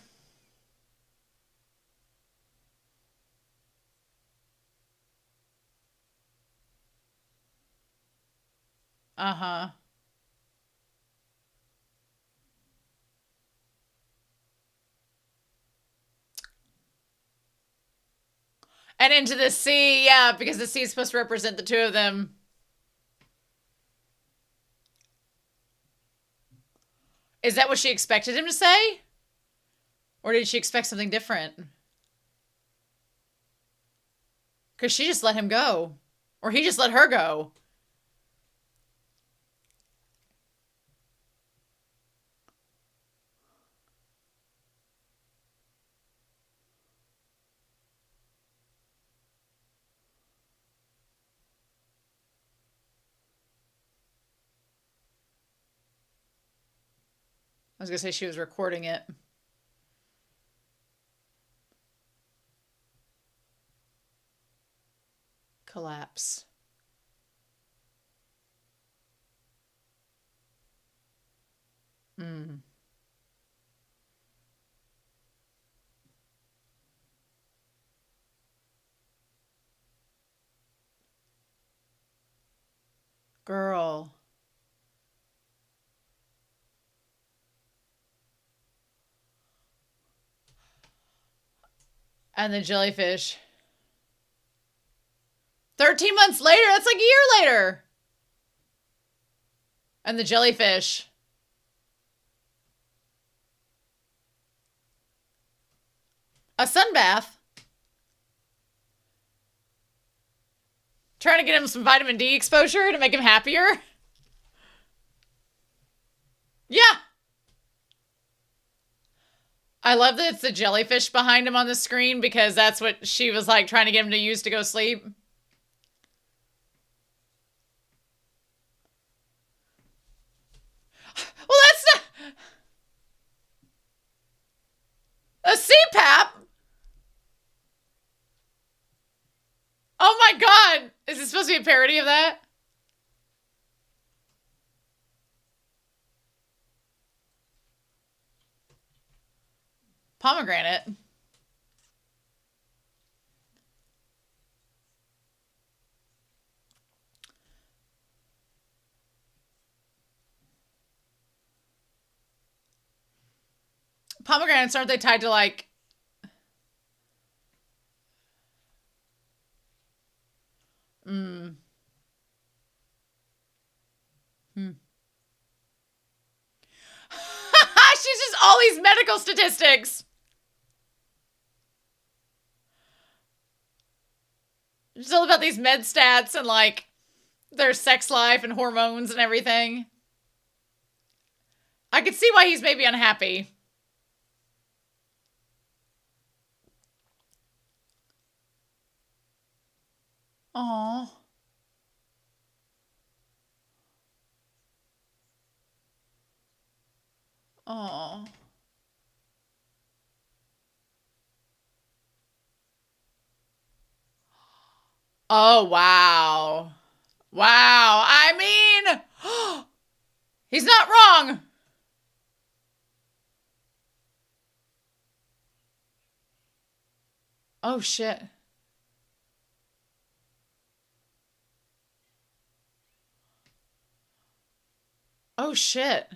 Uh-huh. And into the sea, yeah, because the sea is supposed to represent the two of them. Is that what she expected him to say? Or did she expect something different? Because she just let him go. Or he just let her go. I was going to say she was recording it. Collapse. Mm. Girl. And the jellyfish. 13 months later? That's like a year later. And the jellyfish. A sunbath. Trying to get him some vitamin D exposure to make him happier. Yeah. I love that it's the jellyfish behind him on the screen because that's what she was like trying to get him to use to go sleep. Well, that's not a CPAP. Oh my God. Is it supposed to be a parody of that? Pomegranate. Pomegranates, aren't they tied to like... Hmm. She's just all these medical statistics. It's all about these med stats and like their sex life and hormones and everything. I could see why he's maybe unhappy. Aww. Aww. Oh, wow. Wow. I mean, he's not wrong. Oh, shit. Oh, shit.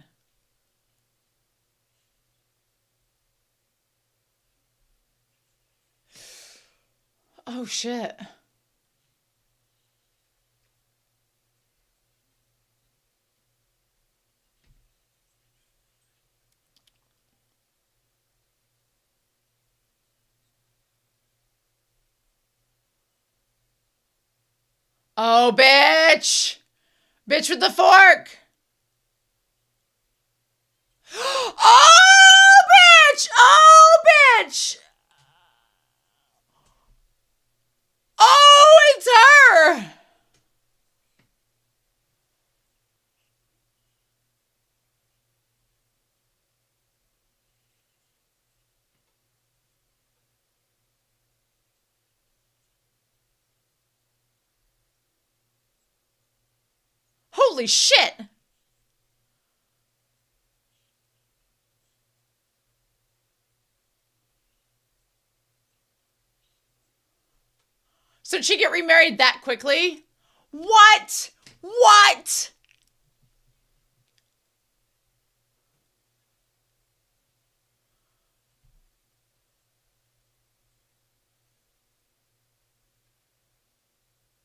Oh, shit. Oh, bitch. Bitch with the fork. Oh, bitch. Oh, bitch. Oh, it's her. Holy shit. So did she get remarried that quickly? What? What?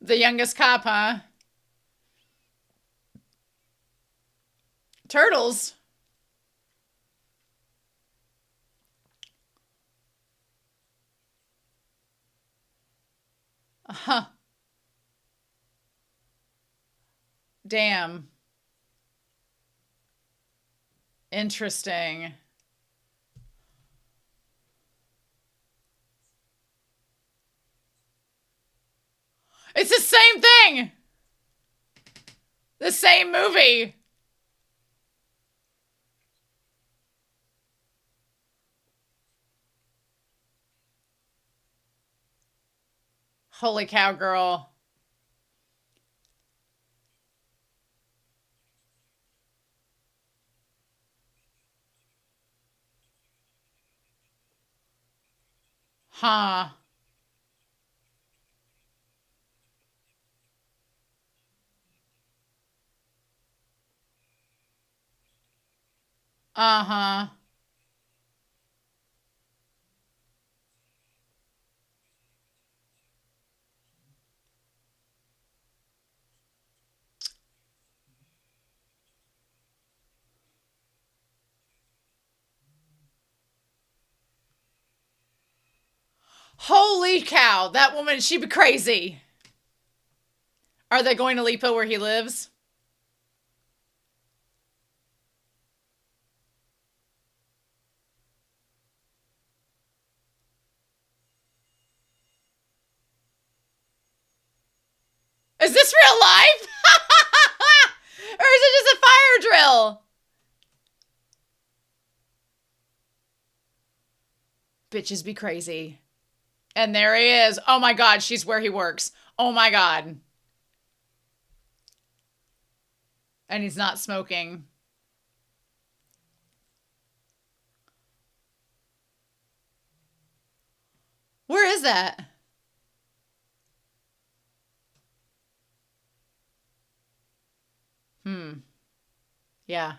The youngest cop, huh? Turtles? Huh. Damn. Interesting. It's the same thing. The same movie. Holy cow, girl. Huh. Uh-huh. Holy cow. That woman, she'd be crazy. Are they going to Lipo where he lives? Is this real life? Or is it just a fire drill? Bitches be crazy. And there he is. Oh my God, she's where he works. Oh my God. And he's not smoking. Where is that? Yeah.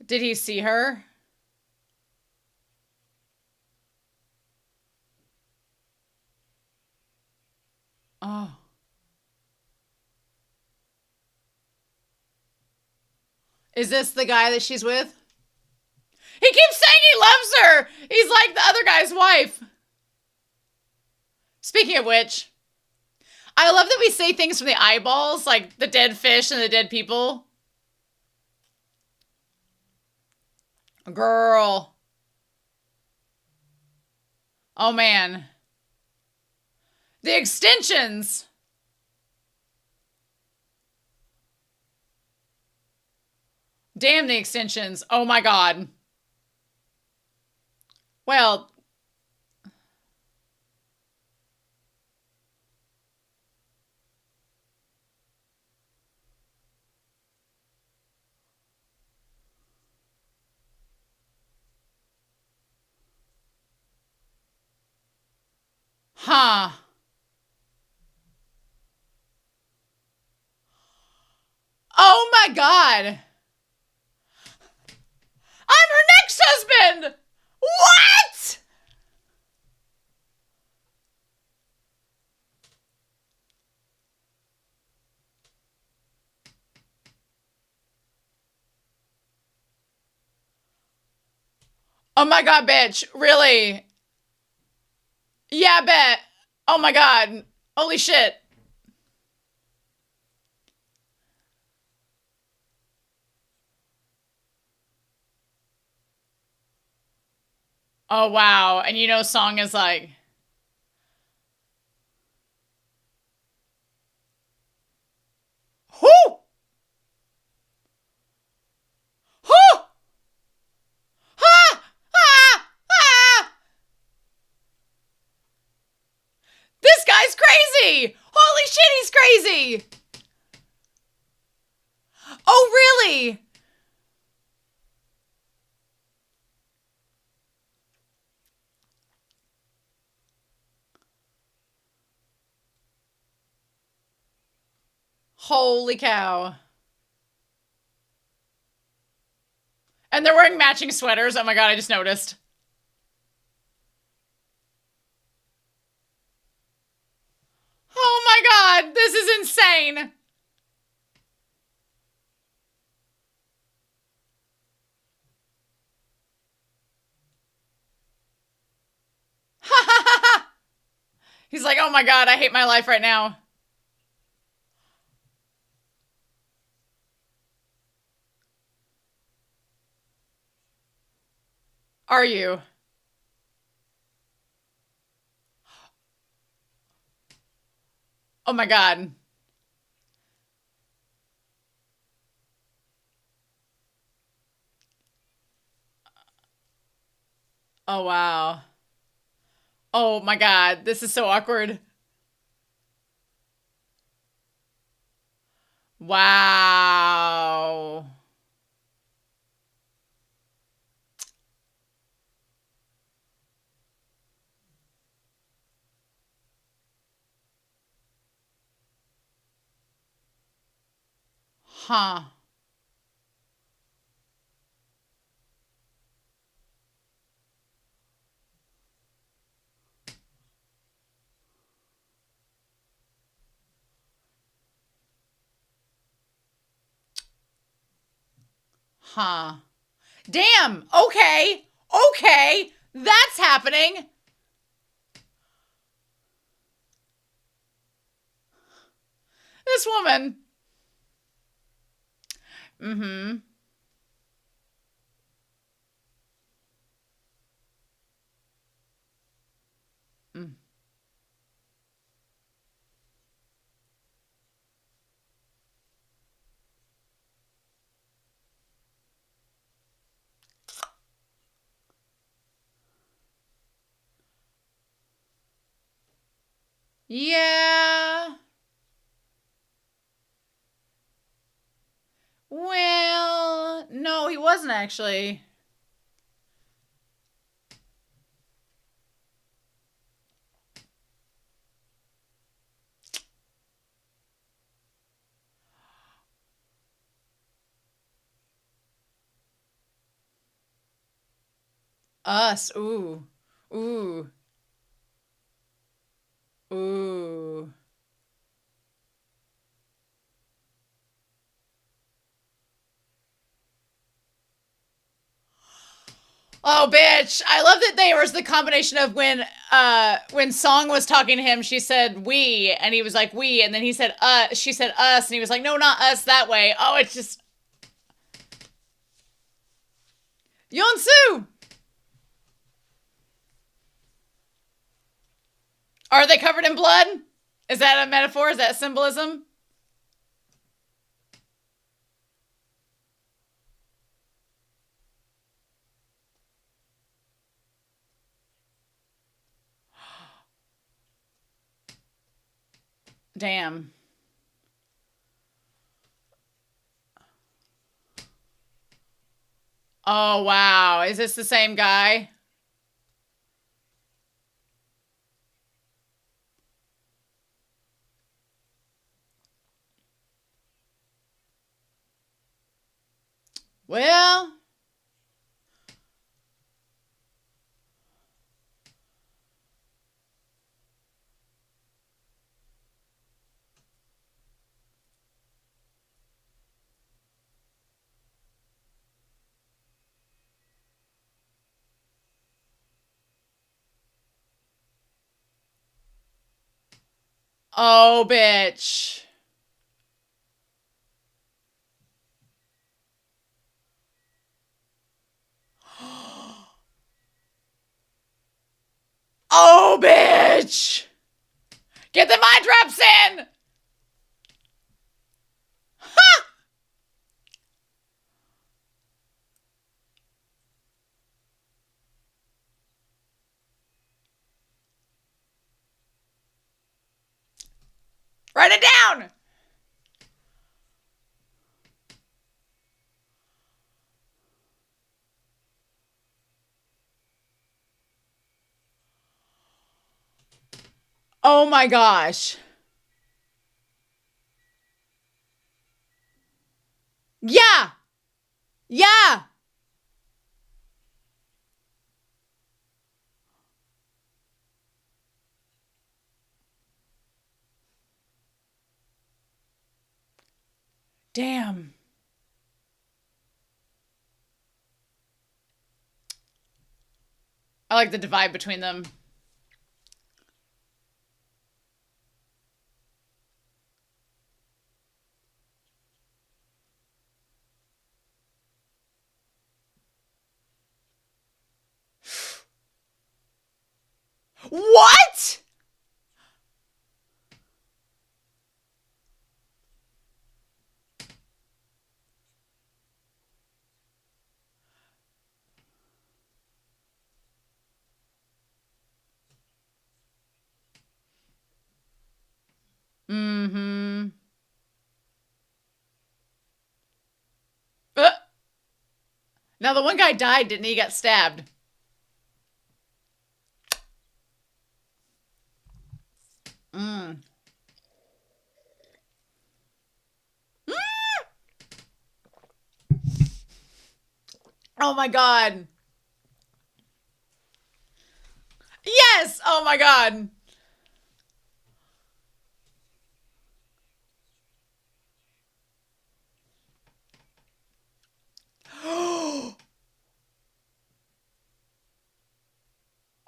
Did he see her? Oh. Is this the guy that she's with? He keeps saying he loves her. He's like the other guy's wife. Speaking of which, I love that we say things from the eyeballs, like the dead fish and the dead people. Girl. Oh, man. The extensions. Damn the extensions. Oh, my God. Well. Huh. Oh, my God. I'm her next husband. What? Oh my God, bitch. Really? Yeah, I bet. Oh my God. Holy shit. Oh, wow. And you know, song is like. Whoo! Whoo! Ah! Ah! Ah! This guy's crazy! Holy shit, he's crazy! Oh, really? Holy cow. And they're wearing matching sweaters. Oh my god, I just noticed. Oh my god, this is insane. He's like, oh my god, I hate my life right now. Are you? Oh my god. Oh wow. Oh my god, this is so awkward. Wow. Huh. Huh. Damn. Okay. Okay. That's happening. This woman. Mm-hmm. Mm. Yeah. Well, no, he wasn't actually. Us. Ooh. Ooh. Ooh. Oh, bitch. I love that there was the combination of when Song was talking to him, she said we, and he was like we, and then he said she said us, and he was like, no, not us that way. Oh, it's just Yonsu. Are they covered in blood? Is that a metaphor? Is that symbolism? Damn. Oh, wow. Is this the same guy? Well, oh, bitch. Oh, bitch. Get the mind traps in. Write it down. Oh my gosh. Yeah. Yeah. Damn. I like the divide between them. What? Mm-hmm. Uh, now the one guy died, didn't he? He got stabbed. Mm. Oh my god. Yes. Oh my god.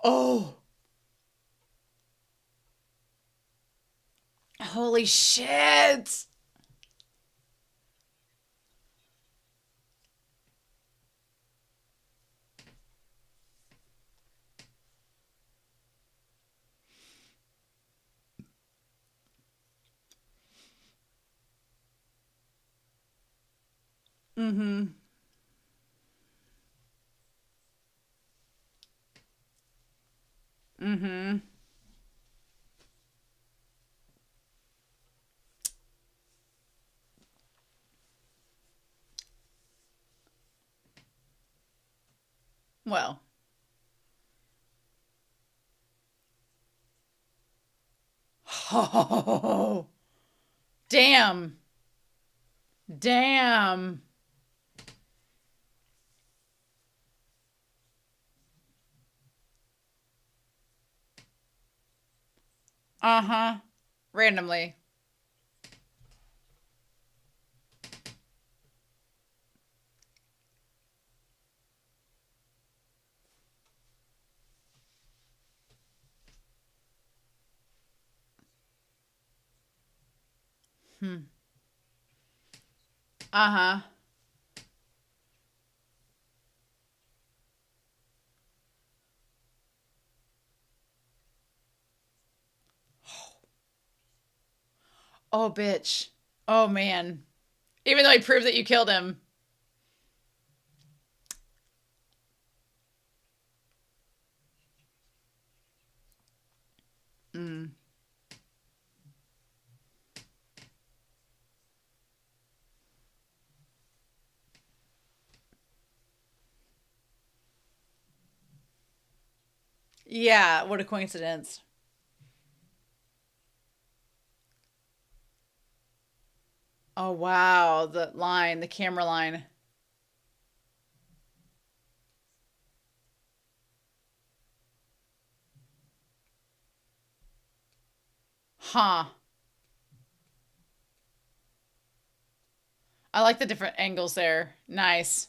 Oh. Holy shit. Mm-hmm. Mm-hmm. Well. Oh. Damn. Damn. Uh-huh. Randomly. Hmm. Uh-huh. Oh, bitch. Oh, man. Even though he proved that you killed him. Mm. Yeah, what a coincidence. Oh, wow. The line, the camera line. Huh. I like the different angles there. Nice.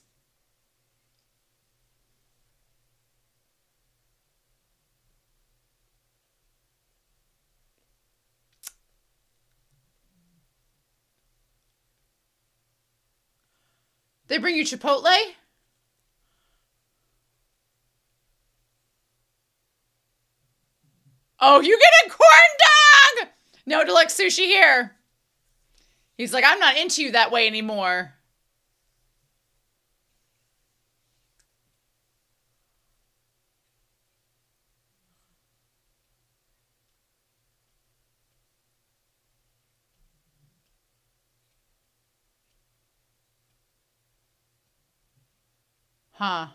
They bring you Chipotle? Oh, you get a corn dog! No deluxe sushi here. He's like, I'm not into you that way anymore. Huh.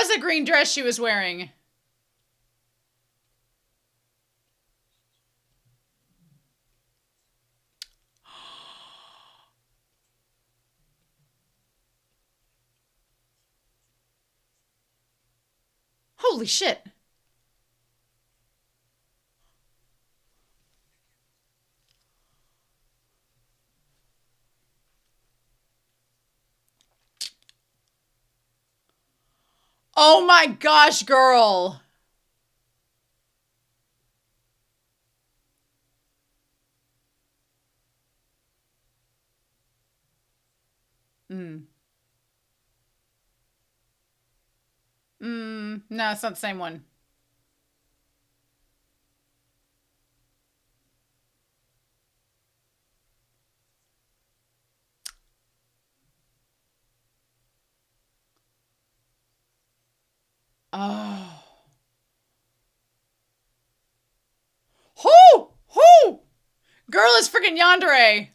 was a green dress she was wearing. Holy shit. Oh my gosh, girl. No, it's not the same one. Oh. Who? Who? Girl is freaking yandere.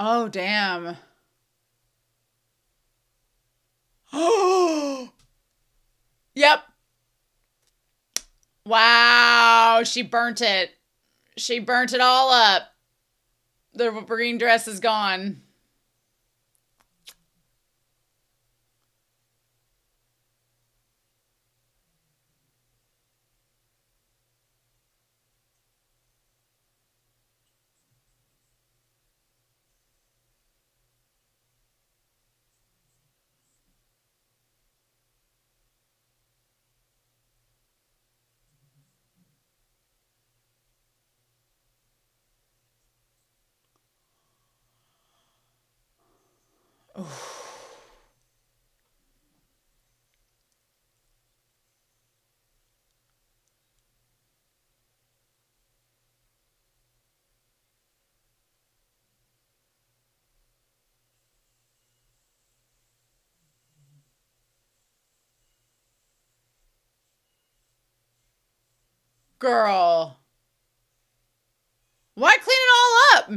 Oh, damn. Oh. Yep. Wow. She burnt it. She burnt it all up. The green dress is gone. Girl. Why clean it all up?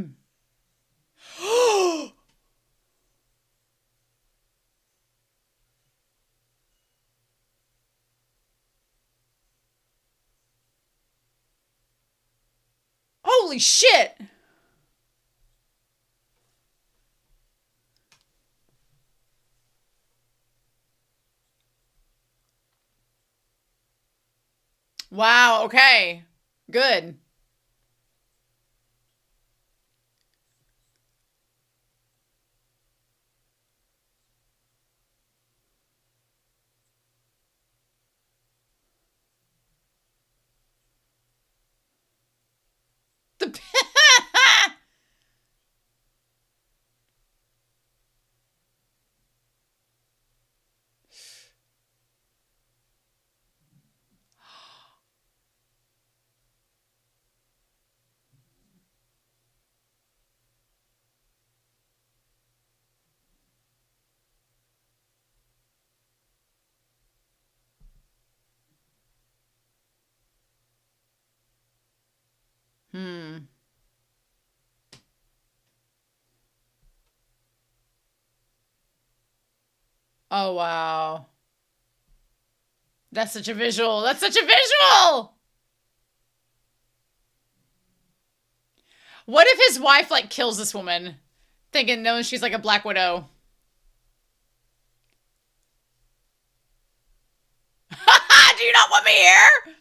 Holy shit. Wow, okay. Good. The Oh, wow. That's such a visual. That's such a visual. What if his wife, like, kills this woman? Thinking, knowing she's like a Black Widow. Do you not want me here?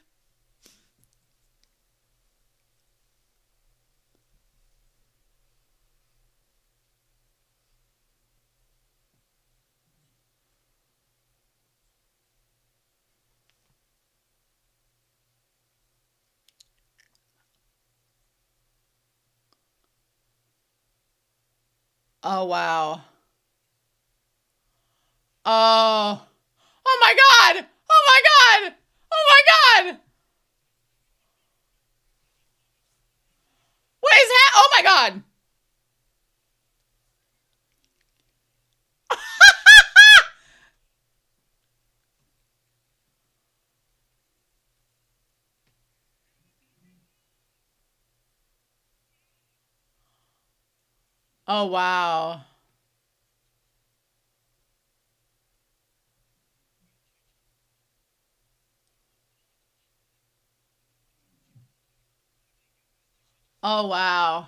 Oh, wow. Oh. Oh my god! Oh my god! Oh my god! What is that? Oh my god! Oh, wow. Oh, wow.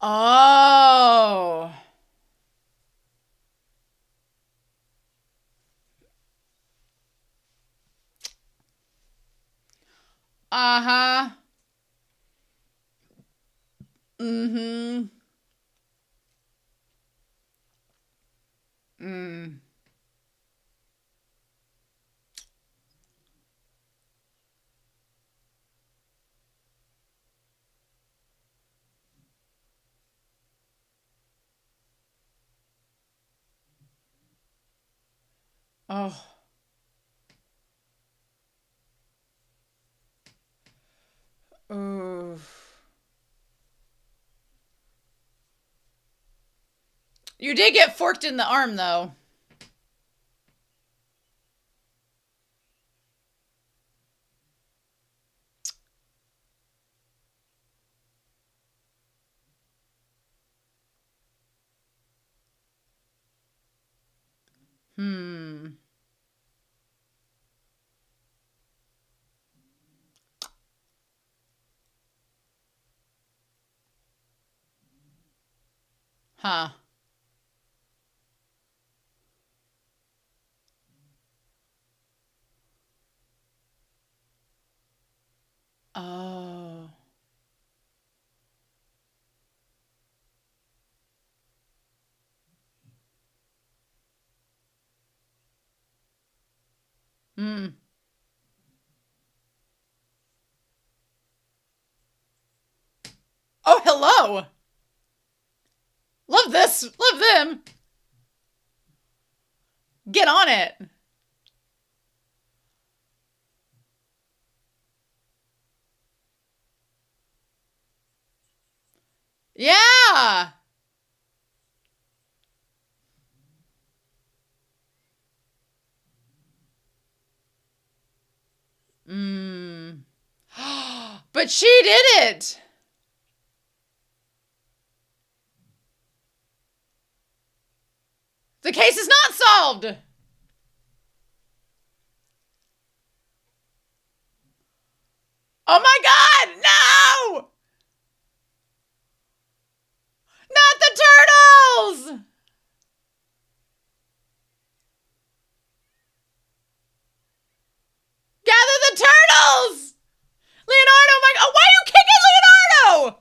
Oh. Uh-huh. Mm-hmm. Mm. Oh. Ooh. You did get forked in the arm, though. Hmm. Huh. Oh. Hmm. Oh, hello. Love this. Love them. Get on it. Yeah. Hmm. But she did it. The case is not solved. Oh my God. No. Not the turtles. Gather the turtles. Leonardo, my God. Why are you kicking Leonardo?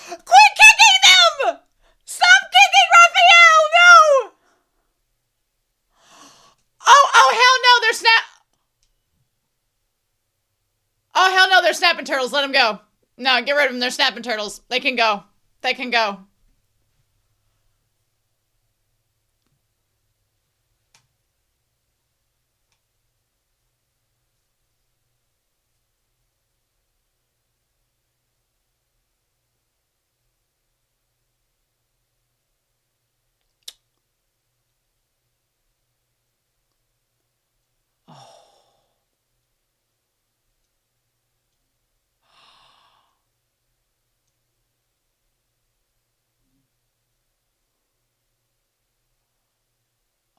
Quit kicking them. Stop kicking Raphael. No. Oh, hell no. They're Oh, hell no. They're snapping turtles. Let them go. No, get rid of them. They're snapping turtles. They can go. They can go.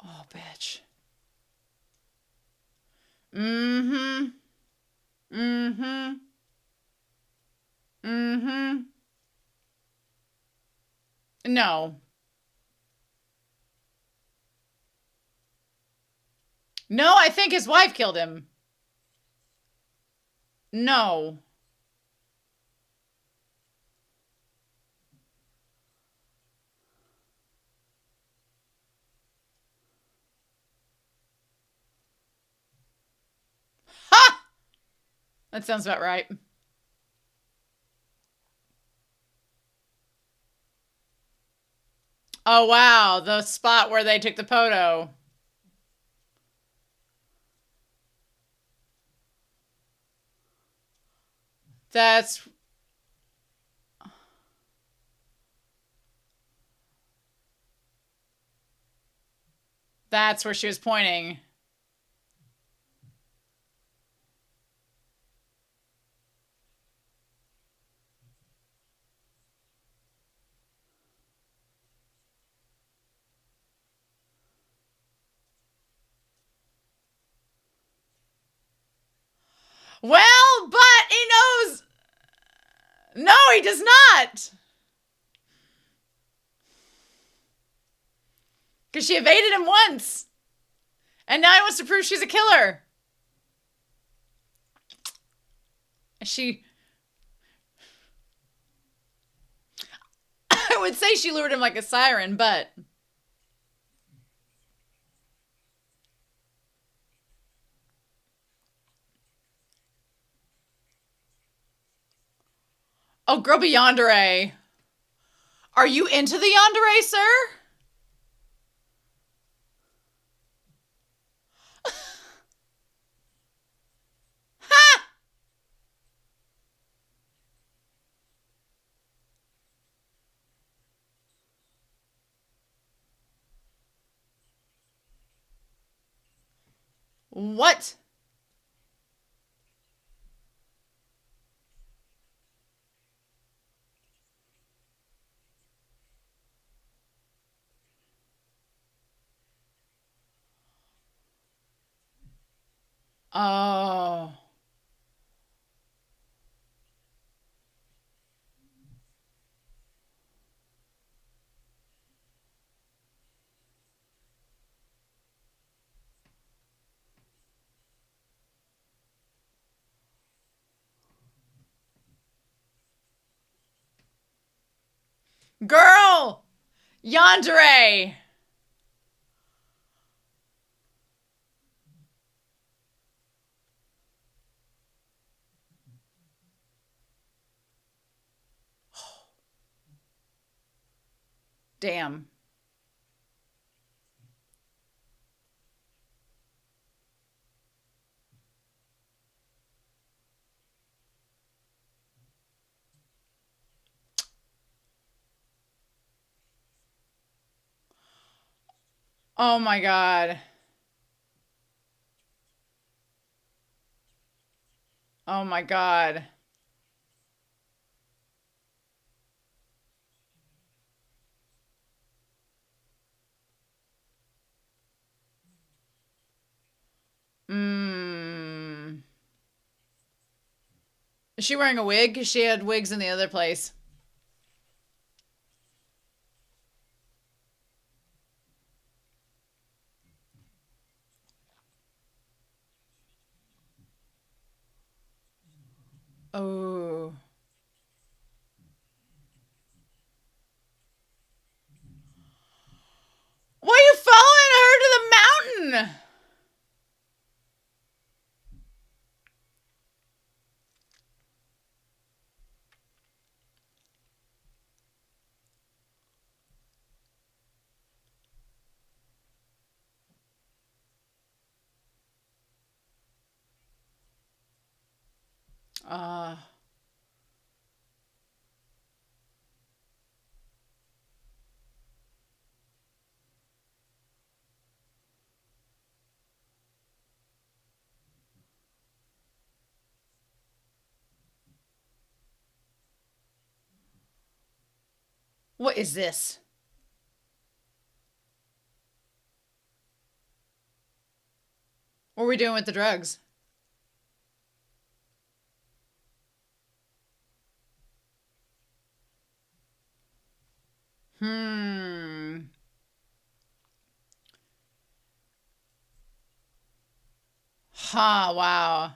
Oh, bitch. Mm-hmm. Mm-hmm. Mm-hmm. No. No, I think his wife killed him. No. Ha! That sounds about right. Oh, wow. The spot where they took the photo. That's where she was pointing. Well, but he knows. No, he does not. Because she evaded him once. And now he wants to prove she's a killer. She... I would say she lured him like a siren, but... Oh, girl be yandere. Are you into the yandere, sir? Ha! What? Oh. Girl! Yandere! Damn. Oh my god. Oh my god. Mmm. Is she wearing a wig? She had wigs in the other place. Oh. Why are you following her to the mountain? Uh, what is this? What are we doing with the drugs? Hmm. Ha, wow.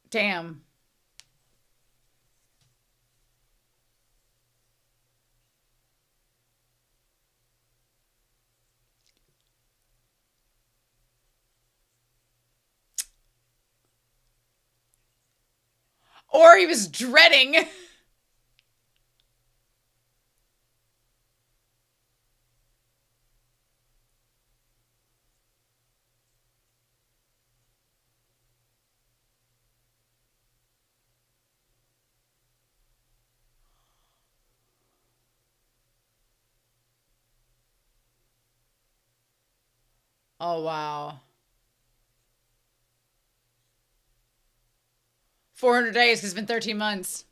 Damn. Or he was dreading. Oh, wow. 400 days 'cause it's been 13 months.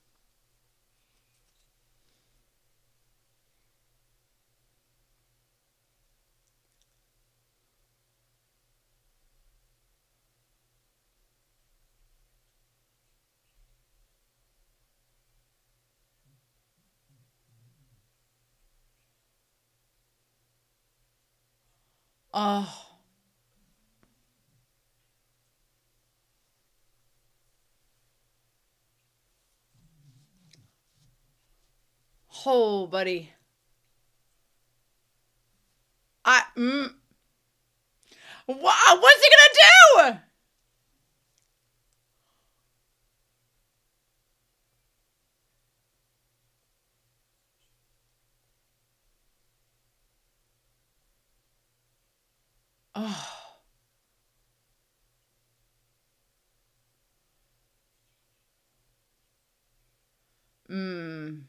Oh. Oh, buddy. What's he gonna do? Oh. Mm.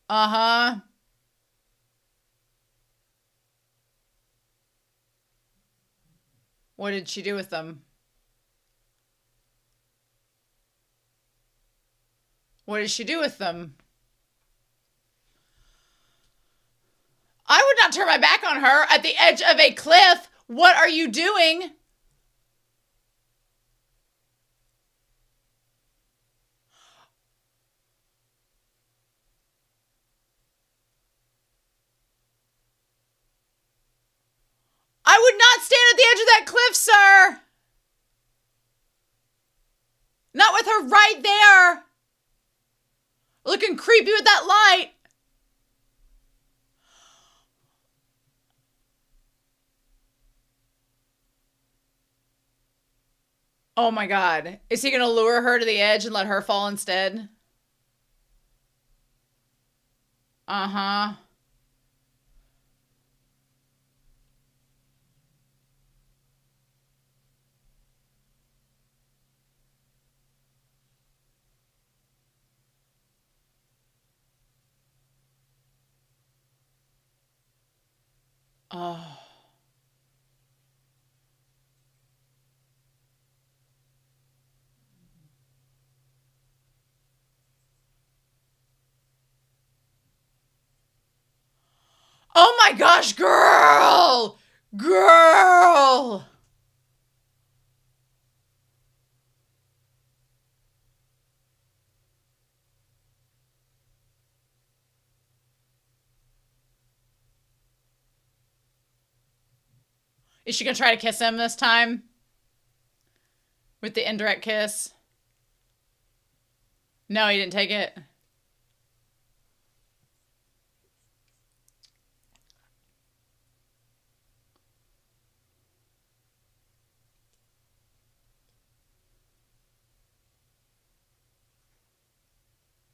Uh-huh. What did she do with them? What did she do with them? I would not turn my back on her at the edge of a cliff. What are you doing? I would not stand at the edge of that cliff, sir. Not with her right there. Looking creepy with that light. Oh my God. Is he going to lure her to the edge and let her fall instead? Uh-huh. Oh. Oh my gosh, girl! Girl! Is she going to try to kiss him this time? With the indirect kiss? No, he didn't take it.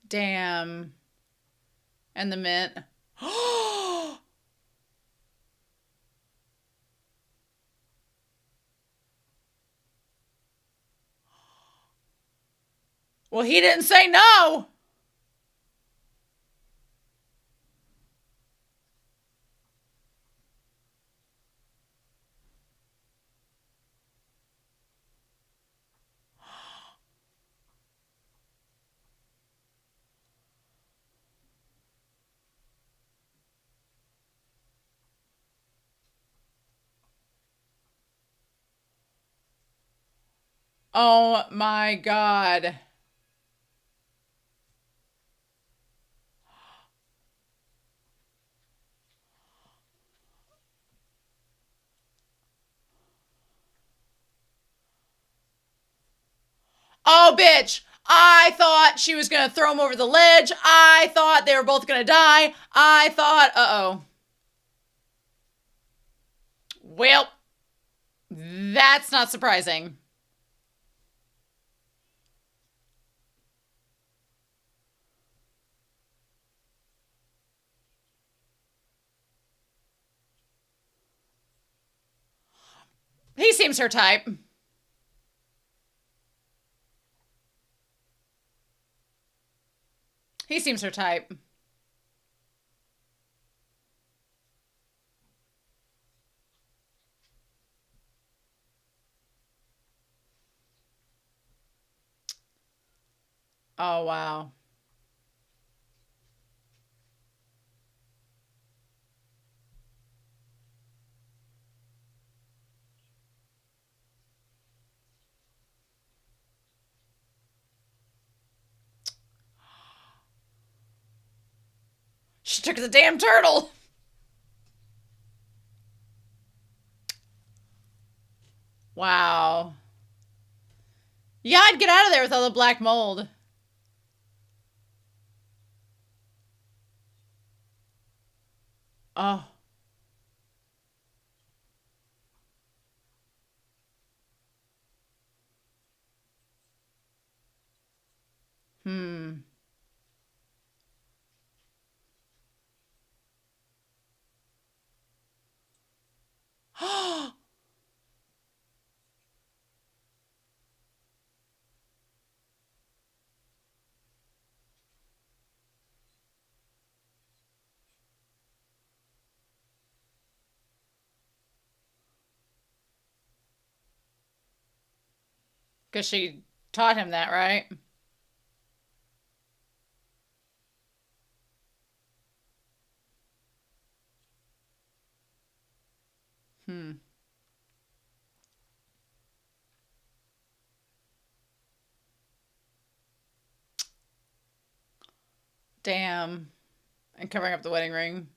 Damn. And the mint. Well, he didn't say no. Oh my God. Oh, bitch. I thought she was going to throw him over the ledge. I thought they were both going to die. I thought, uh-oh. Well, that's not surprising. seems her type. He seems her type. Oh, wow. She took the damn turtle. Wow. Yeah, I'd get out of there with all the black mold. Oh. Hmm. Because she taught him that, right? Hmm. Damn. And covering up the wedding ring.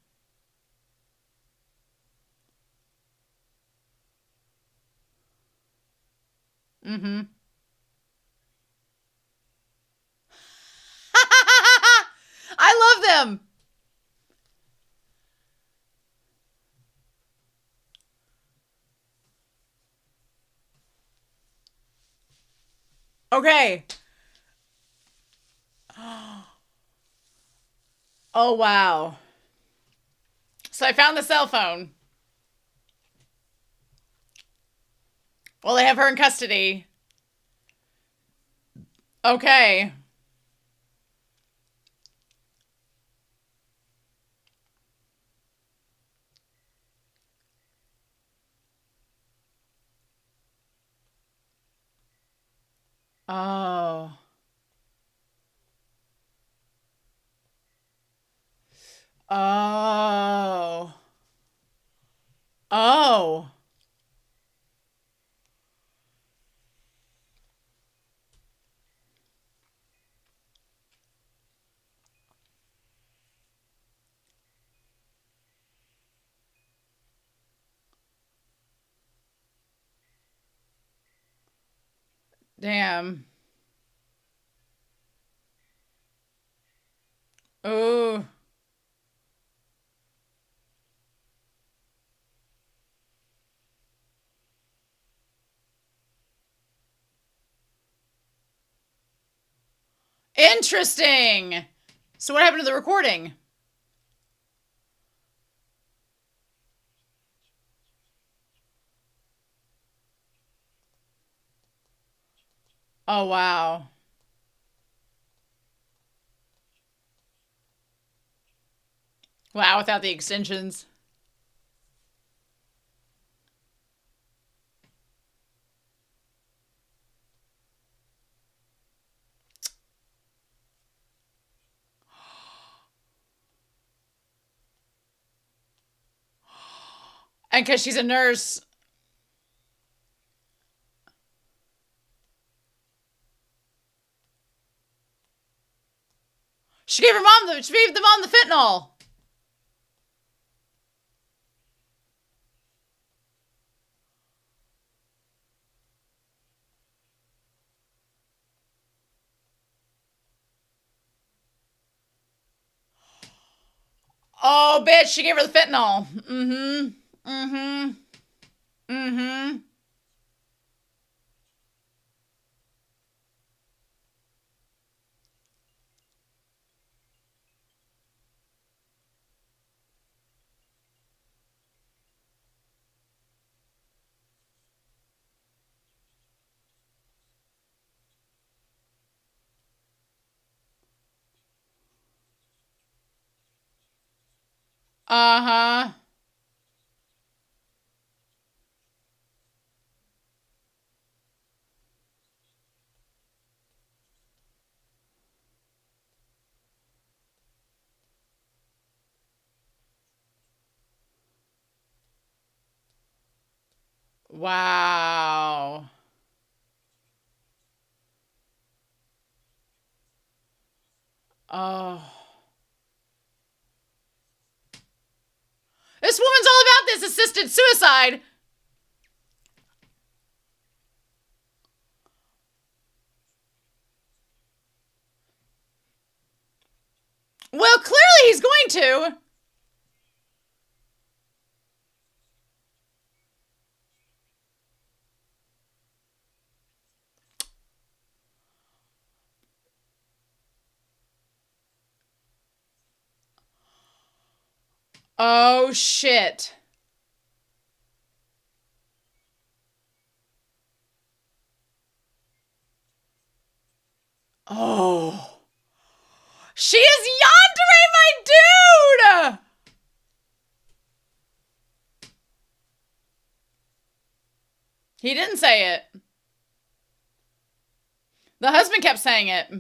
Mm-hmm. I love them. Okay. Oh, wow. So I found the cell phone. Well, they have her in custody. Okay. Oh. Oh. Oh. Damn. Ooh. Interesting. So what happened to the recording? Oh, wow. Wow, without the extensions. And because she's a nurse, she gave the mom the fentanyl. Oh, bitch, she gave her the fentanyl. Mm-hmm. Mm-hmm. Mm-hmm. Uh-huh. Wow. Oh. This woman's all about this assisted suicide. Well, clearly he's going to. Oh, shit. Oh. She is yandere, my dude! He didn't say it. The husband kept saying it.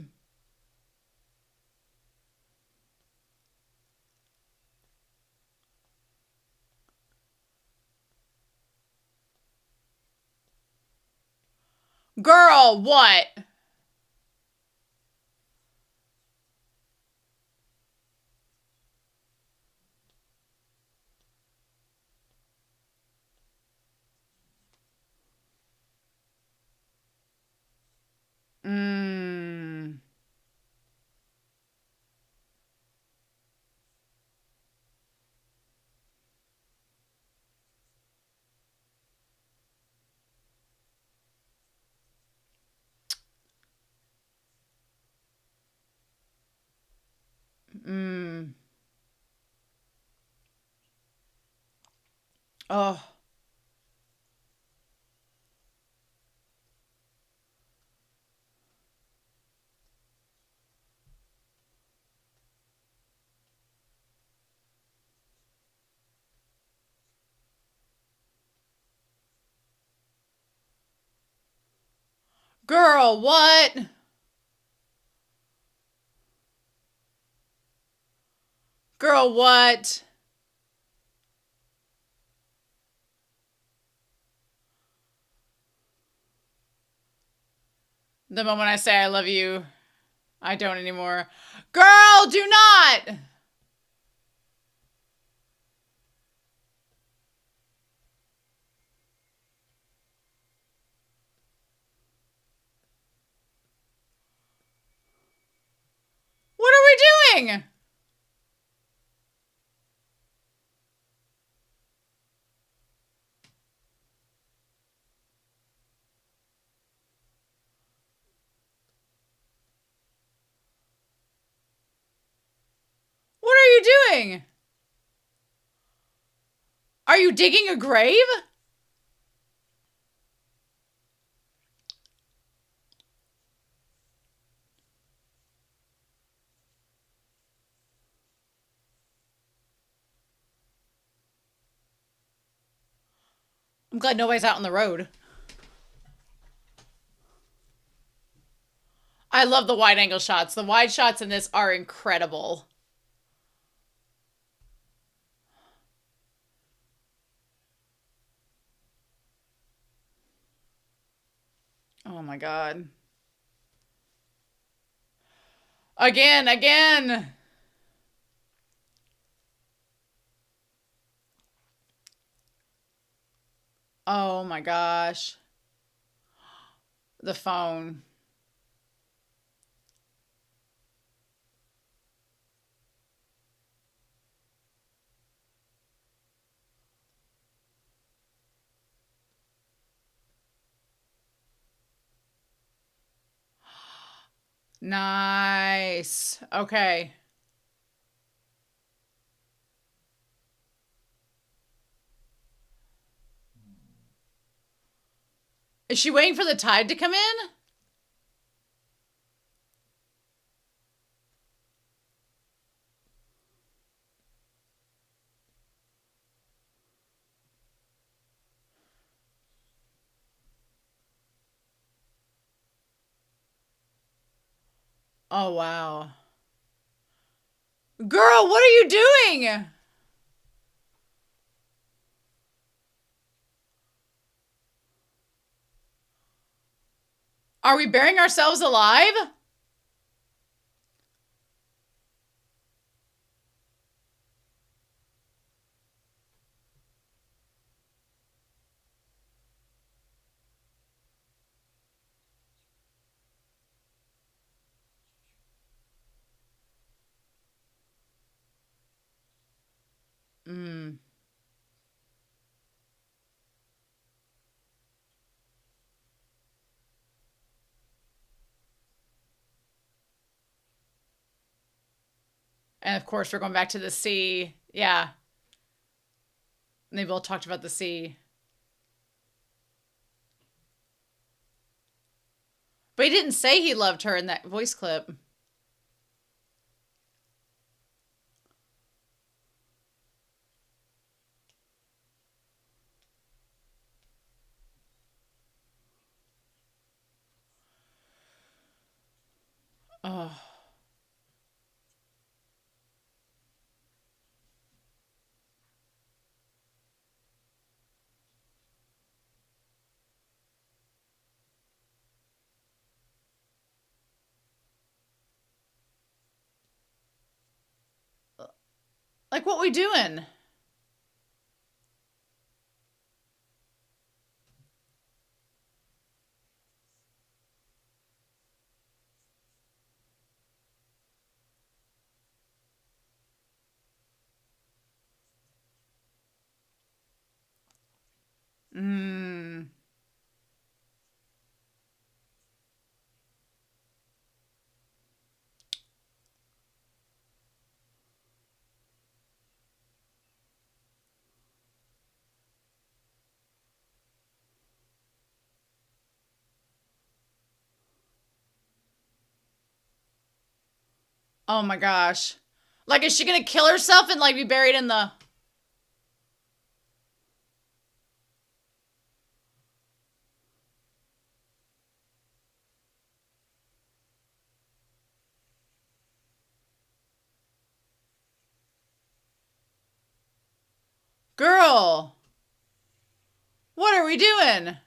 Girl, what? Mmm. Mmm. Oh. Girl, what? Girl, what? The moment I say I love you, I don't anymore. Girl, do not! What are we doing? What are you doing? Are you digging a grave? I'm glad nobody's out on the road. I love the wide angle shots. The wide shots in this are incredible. Oh my God. Again. Oh my gosh. The phone. Nice. Okay. Is she waiting for the tide to come in? Oh, wow. Girl, what are you doing? Are we burying ourselves alive? Mm. And of course, we're going back to the sea. Yeah. And they both talked about the sea. But he didn't say he loved her in that voice clip. Oh. Like, what we doing? Mm. Oh my gosh. Like, is she gonna kill herself and like be buried in the... Girl, what are we doing?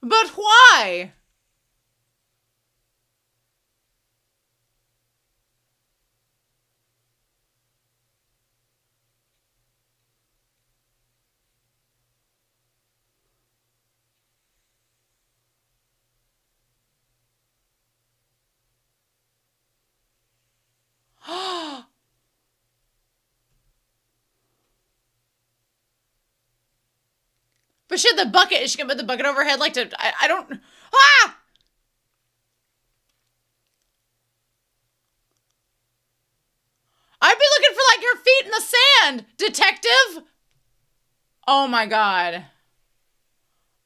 But why? But she had the bucket. Is she gonna put the bucket over her head like to... I don't... Ah! I'd be looking for like your feet in the sand, detective. Oh my god.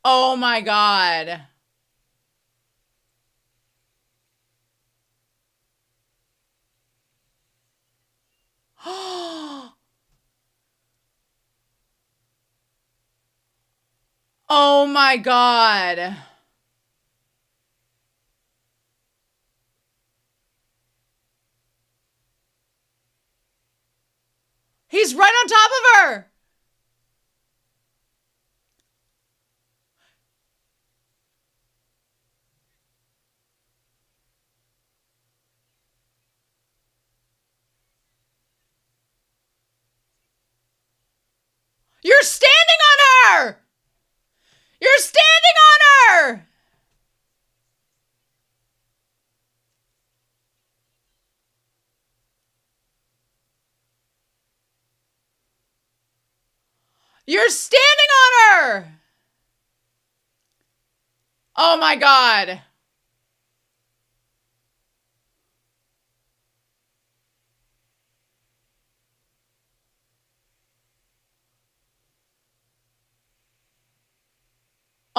Oh my god. Oh my god. He's right on top of her. You're standing on her. You're standing on her. You're standing on her. Oh my god.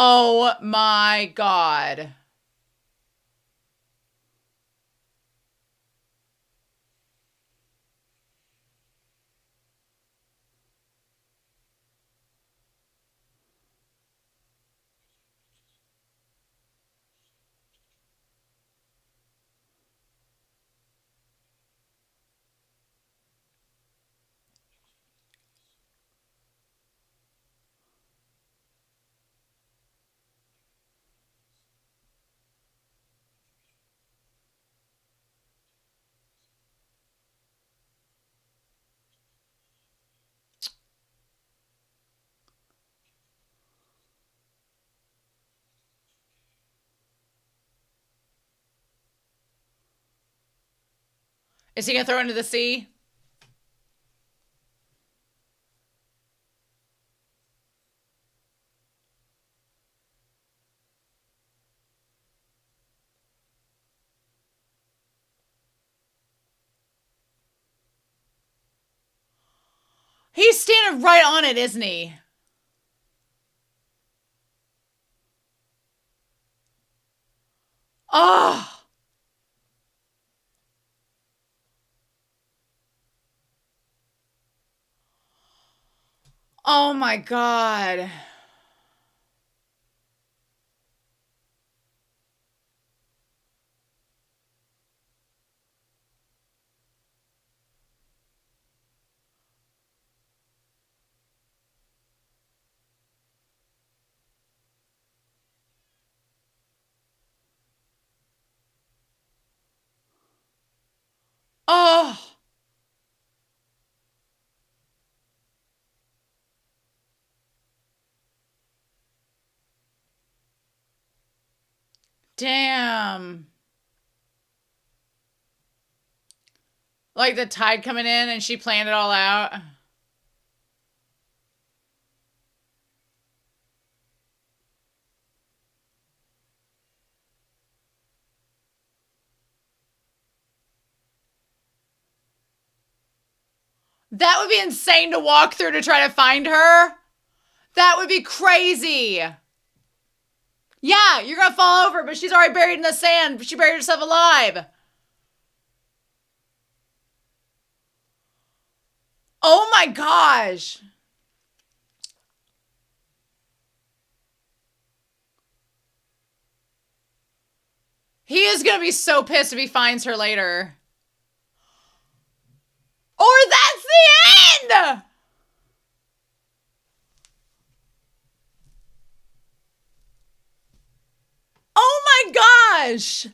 Oh my god. Is he gonna throw it into the sea? He's standing right on it, isn't he? Oh, oh my God. Oh, damn. Like the tide coming in and she planned it all out. That would be insane to walk through to try to find her. That would be crazy. Yeah, you're gonna fall over, but she's already buried in the sand. She buried herself alive. Oh my gosh. He is gonna be so pissed if he finds her later. Or that's the end! Oh my gosh!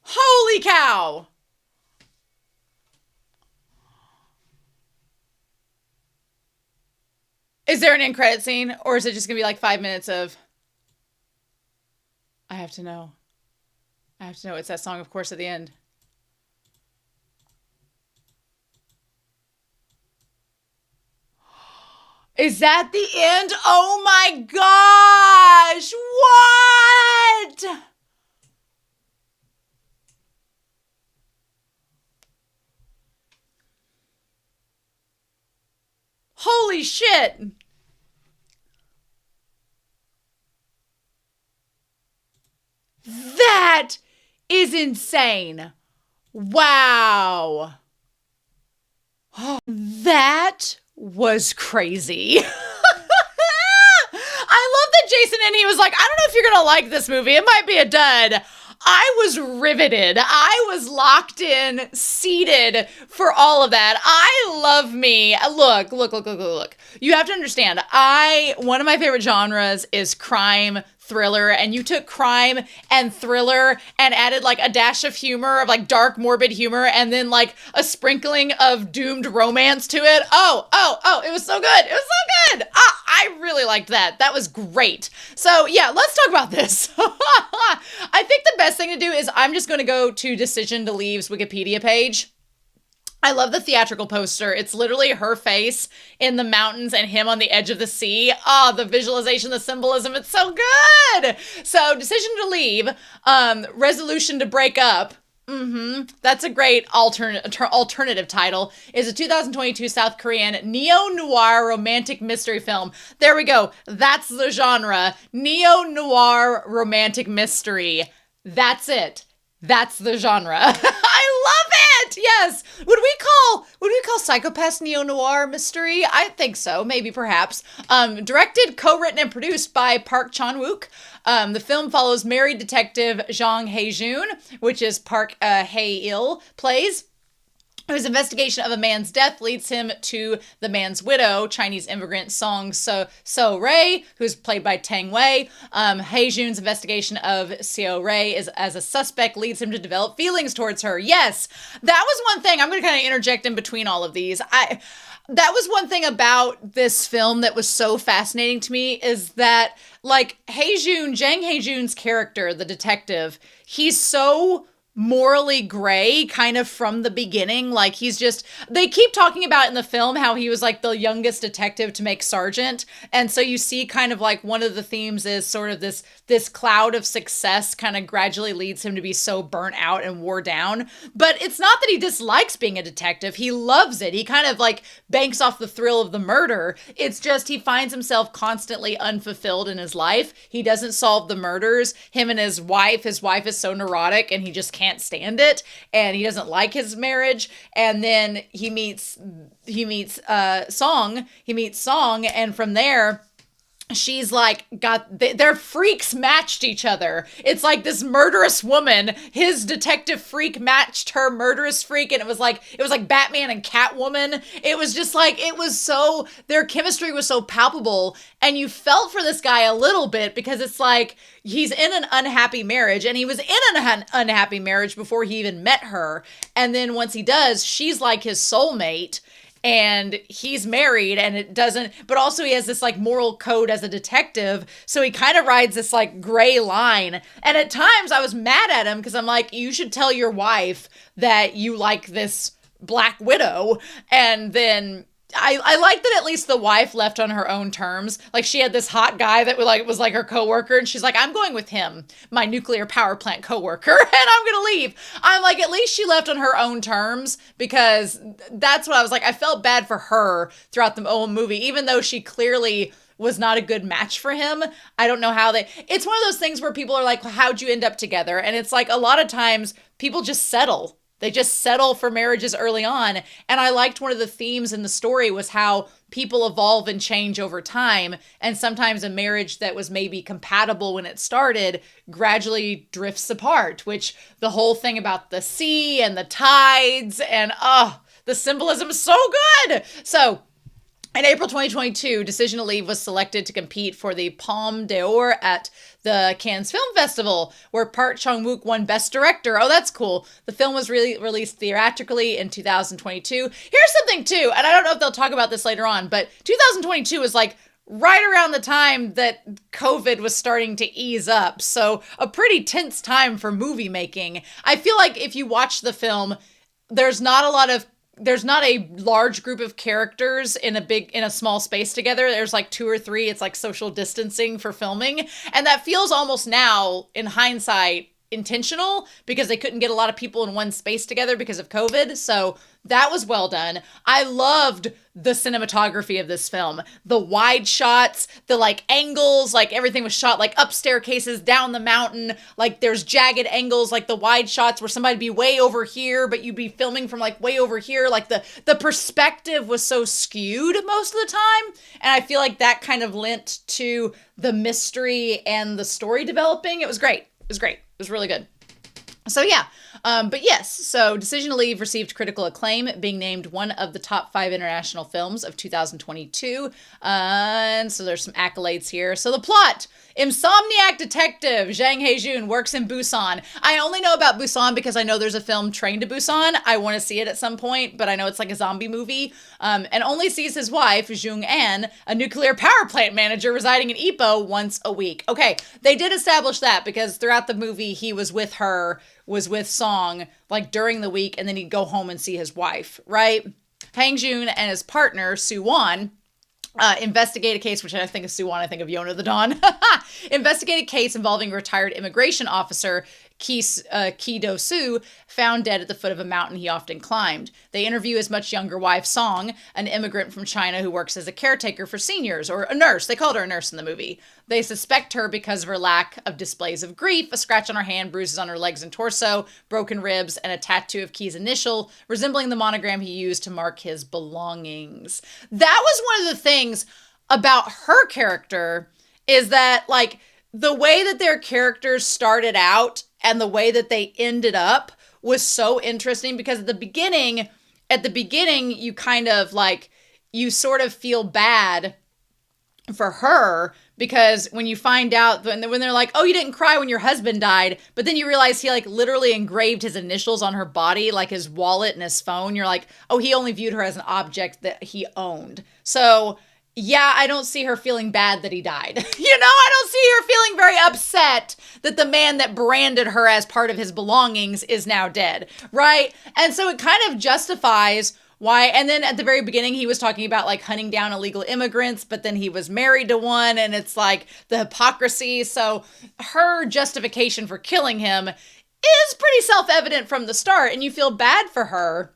Holy cow! Is there an end credit scene? Or is it just gonna be like 5 minutes of I have to know. I have to know. It's that song, of course, at the end. Is that the end? Oh my gosh! What? Holy shit! That is insane. Wow. That was crazy. I love that Jason and he was like, I don't know if you're going to like this movie. It might be a dud. I was riveted. I was locked in, seated for all of that. I love me. Look. You have to understand, one of my favorite genres is crime thriller, and you took crime and thriller and added like a dash of humor, of like dark, morbid humor, and then like a sprinkling of doomed romance to it. Oh, it was so good. It was so good. I really liked that. That was great. So yeah, let's talk about this. I think the best thing to do is I'm just going to go to Decision to Leave's Wikipedia page. I love the theatrical poster. It's literally her face in the mountains and him on the edge of the sea. Oh, the visualization, the symbolism, it's so good. So, Decision to Leave, Resolution to Break Up. That's a great alternative title. Is a 2022 South Korean neo-noir romantic mystery film. There we go. That's the genre. Neo-noir romantic mystery. That's it. That's the genre. I love it. Yes. Would we call Psychopaths neo-noir mystery? I think so. Maybe, perhaps. Directed, co-written, and produced by Park Chan-wook. The film follows married detective Jang Hae-jun, which is Park Hae-il, plays, whose investigation of a man's death leads him to the man's widow, Chinese immigrant Song So-rae, who's played by Tang Wei. Hae-jun's investigation of So-rae as a suspect leads him to develop feelings towards her. Yes, that was one thing. I'm going to kind of interject in between all of these. that was one thing about this film that was so fascinating to me, is that like Jang Hae-jun's character, the detective, he's so morally gray kind of from the beginning. Like they keep talking about in the film how he was like the youngest detective to make sergeant. And so you see kind of like one of the themes is sort of this cloud of success kind of gradually leads him to be so burnt out and wore down. But it's not that he dislikes being a detective. He loves it. He kind of like banks off the thrill of the murder. It's just he finds himself constantly unfulfilled in his life. He doesn't solve the murders. Him and his wife is so neurotic and he just can't stand it, and he doesn't like his marriage. And then he meets Song, and from there she's like their freaks matched each other. It's like this murderous woman, his detective freak matched her murderous freak, and it was like Batman and Catwoman. It was just like, their chemistry was so palpable, and you felt for this guy a little bit, because it's like he's in an unhappy marriage, and he was in an unhappy marriage before he even met her, and then once he does, she's like his soulmate. And he's married, and it doesn't, but also he has this like moral code as a detective. So he kind of rides this like gray line. And at times I was mad at him, because I'm like, you should tell your wife that you like this Black Widow. And then I like that at least the wife left on her own terms. Like, she had this hot guy that was like her coworker, and she's like, I'm going with him, my nuclear power plant coworker, and I'm gonna leave. I'm like, at least she left on her own terms, because that's what I was like. I felt bad for her throughout the whole movie, even though she clearly was not a good match for him. I don't know how it's one of those things where people are like, how'd you end up together? And it's like, a lot of times people just settle. They just settle for marriages early on. And I liked one of the themes in the story was how people evolve and change over time. And sometimes a marriage that was maybe compatible when it started gradually drifts apart, which the whole thing about the sea and the tides and the symbolism is so good. So in April 2022, Decision to Leave was selected to compete for the Palme d'Or at the Cannes Film Festival, where Park Chan-wook won Best Director. Oh, that's cool. The film was released theatrically in 2022. Here's something too, and I don't know if they'll talk about this later on, but 2022 was like right around the time that COVID was starting to ease up. So a pretty tense time for movie making. I feel like if you watch the film, there's not a large group of characters in a small space together. There's like 2 or 3. It's like social distancing for filming. And that feels almost now, in hindsight, intentional, because they couldn't get a lot of people in one space together because of COVID. So that was well done. I loved the cinematography of this film. The wide shots, the like angles, like everything was shot like up staircases, down the mountain. Like there's jagged angles, like the wide shots where somebody'd be way over here, but you'd be filming from like way over here. Like the perspective was so skewed most of the time. And I feel like that kind of lent to the mystery and the story developing. It was great. It was great. It was really good. So yeah, but yes, so Decision to Leave received critical acclaim, being named one of the top 5 international films of 2022. And so there's some accolades here. So the plot: insomniac detective Jang Hae-jun works in Busan. I only know about Busan because I know there's a film Train to Busan. I want to see it at some point, but I know it's like a zombie movie. And only sees his wife, Jung An, a nuclear power plant manager residing in Ipoh, once a week. Okay, they did establish that, because throughout the movie he was with Song like during the week, and then he'd go home and see his wife, right? Hang Jun and his partner, Soo Won, investigate a case, which I think of Soo Won, I think of Yona the Dawn. Investigate a case involving a retired immigration officer, Ki Do-soo, found dead at the foot of a mountain he often climbed. They interview his much younger wife, Song, an immigrant from China who works as a caretaker for seniors, or a nurse. They called her a nurse in the movie. They suspect her because of her lack of displays of grief: a scratch on her hand, bruises on her legs and torso, broken ribs, and a tattoo of Ki's initial, resembling the monogram he used to mark his belongings. That was one of the things about her character, is that like the way that their characters started out and the way that they ended up was so interesting, because at the beginning, you kind of like, you sort of feel bad for her because when you find out, when they're like, oh, you didn't cry when your husband died, but then you realize he like literally engraved his initials on her body, like his wallet and his phone. You're like, oh, he only viewed her as an object that he owned. So yeah, I don't see her feeling bad that he died. I don't see her feeling very upset that the man that branded her as part of his belongings is now dead, right? And so it kind of justifies why. And then at the very beginning, he was talking about like hunting down illegal immigrants, but then he was married to one, and it's like the hypocrisy. So her justification for killing him is pretty self-evident from the start, and you feel bad for her.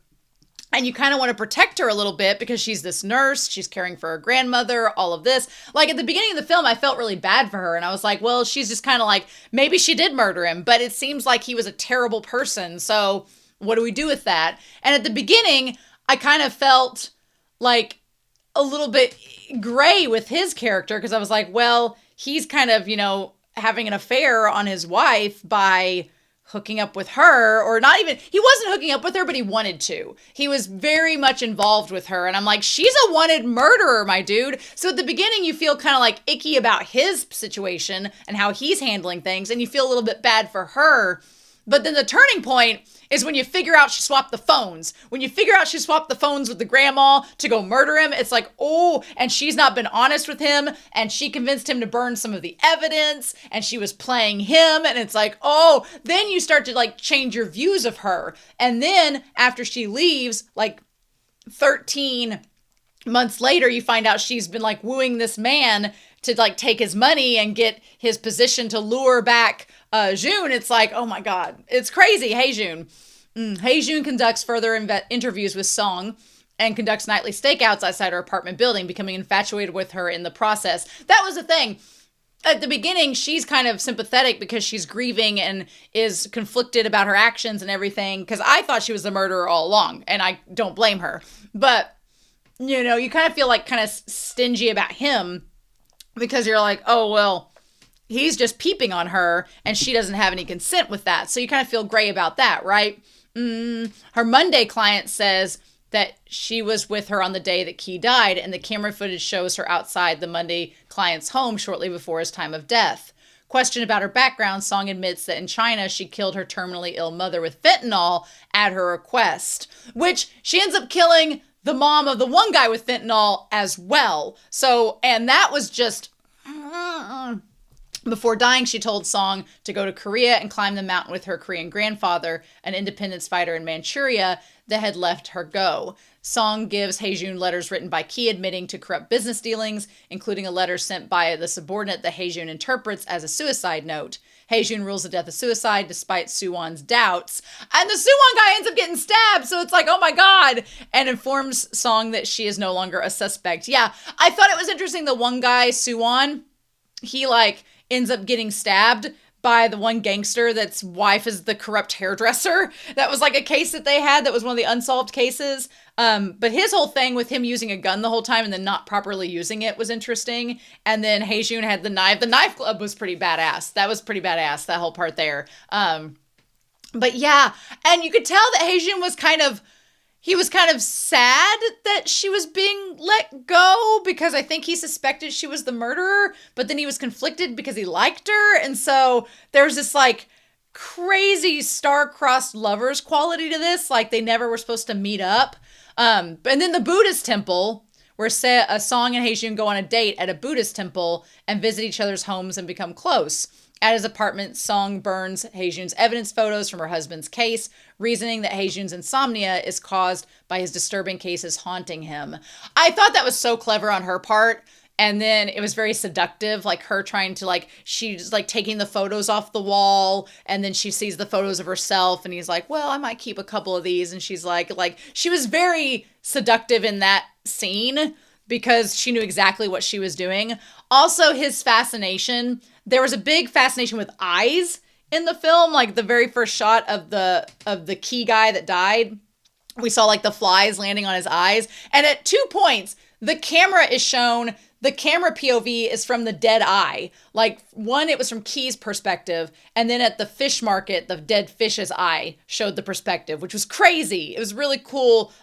And you kind of want to protect her a little bit because she's this nurse, she's caring for her grandmother, all of this. Like at the beginning of the film, I felt really bad for her. And I was like, well, she's just kind of like, maybe she did murder him, but it seems like he was a terrible person. So what do we do with that? And at the beginning, I kind of felt like a little bit gray with his character because I was like, well, he's kind of, having an affair on his wife by hooking up with her, or not even, he wasn't hooking up with her, but he wanted to. He was very much involved with her. And I'm like, she's a wanted murderer, my dude. So at the beginning, you feel kind of like icky about his situation and how he's handling things. And you feel a little bit bad for her. But then the turning point is when you figure out she swapped the phones. When you figure out she swapped the phones with the grandma to go murder him, it's like, oh, and she's not been honest with him, and she convinced him to burn some of the evidence, and she was playing him, and it's like, oh, then you start to like change your views of her. And then after she leaves, like 13 months later, you find out she's been like wooing this man to like take his money and get his position to lure back June. It's like, oh my God, it's crazy. Hey June. Hey June conducts further interviews with Song and conducts nightly stakeouts outside her apartment building, becoming infatuated with her in the process. That was the thing. At the beginning, she's kind of sympathetic because she's grieving and is conflicted about her actions and everything. Because I thought she was the murderer all along, and I don't blame her. But, you kind of feel like kind of stingy about him because you're like, oh, well, he's just peeping on her and she doesn't have any consent with that. So you kind of feel gray about that, right? Her Monday client says that she was with her on the day that Key died, and the camera footage shows her outside the Monday client's home shortly before his time of death. Questioned about her background, Song admits that in China, she killed her terminally ill mother with fentanyl at her request, which she ends up killing the mom of the one guy with fentanyl as well. So, and that was just... Before dying, she told Song to go to Korea and climb the mountain with her Korean grandfather, an independence fighter in Manchuria that had left her go. Song gives Hae-jun letters written by Key admitting to corrupt business dealings, including a letter sent by the subordinate that Hae-jun interprets as a suicide note. Hae-jun rules the death of suicide despite Soo-won's doubts. And the Soo-won guy ends up getting stabbed, so it's like, oh my God, and informs Song that she is no longer a suspect. Yeah, I thought it was interesting. The one guy, Soo-won, he ends up getting stabbed by the one gangster that's wife is the corrupt hairdresser. That was like a case that they had that was one of the unsolved cases. But his whole thing with him using a gun the whole time and then not properly using it was interesting. And then Hae-jun had the knife. The knife club was pretty badass. That was pretty badass, that whole part there. But yeah, and you could tell that Hae-jun was kind of sad that she was being let go because I think he suspected she was the murderer, but then he was conflicted because he liked her. And so there's this like crazy star-crossed lovers quality to this. Like they never were supposed to meet up. And then the Buddhist temple where Song and Hae-jun go on a date at a Buddhist temple and visit each other's homes and become close. At his apartment, Song burns Hae-jun's evidence photos from her husband's case, reasoning that Hae-jun's insomnia is caused by his disturbing cases haunting him. I thought that was so clever on her part. And then it was very seductive, like her trying to she's taking the photos off the wall, and then she sees the photos of herself and he's like, well, I might keep a couple of these. And she's like she was very seductive in that scene because she knew exactly what she was doing. Also, his fascination, there was a big fascination with eyes in the film. Like the very first shot of the Key guy that died, we saw the flies landing on his eyes. And at 2 points, the camera is shown, the camera POV is from the dead eye. One, it was from Key's perspective. And then at the fish market, the dead fish's eye showed the perspective, which was crazy. It was really cool,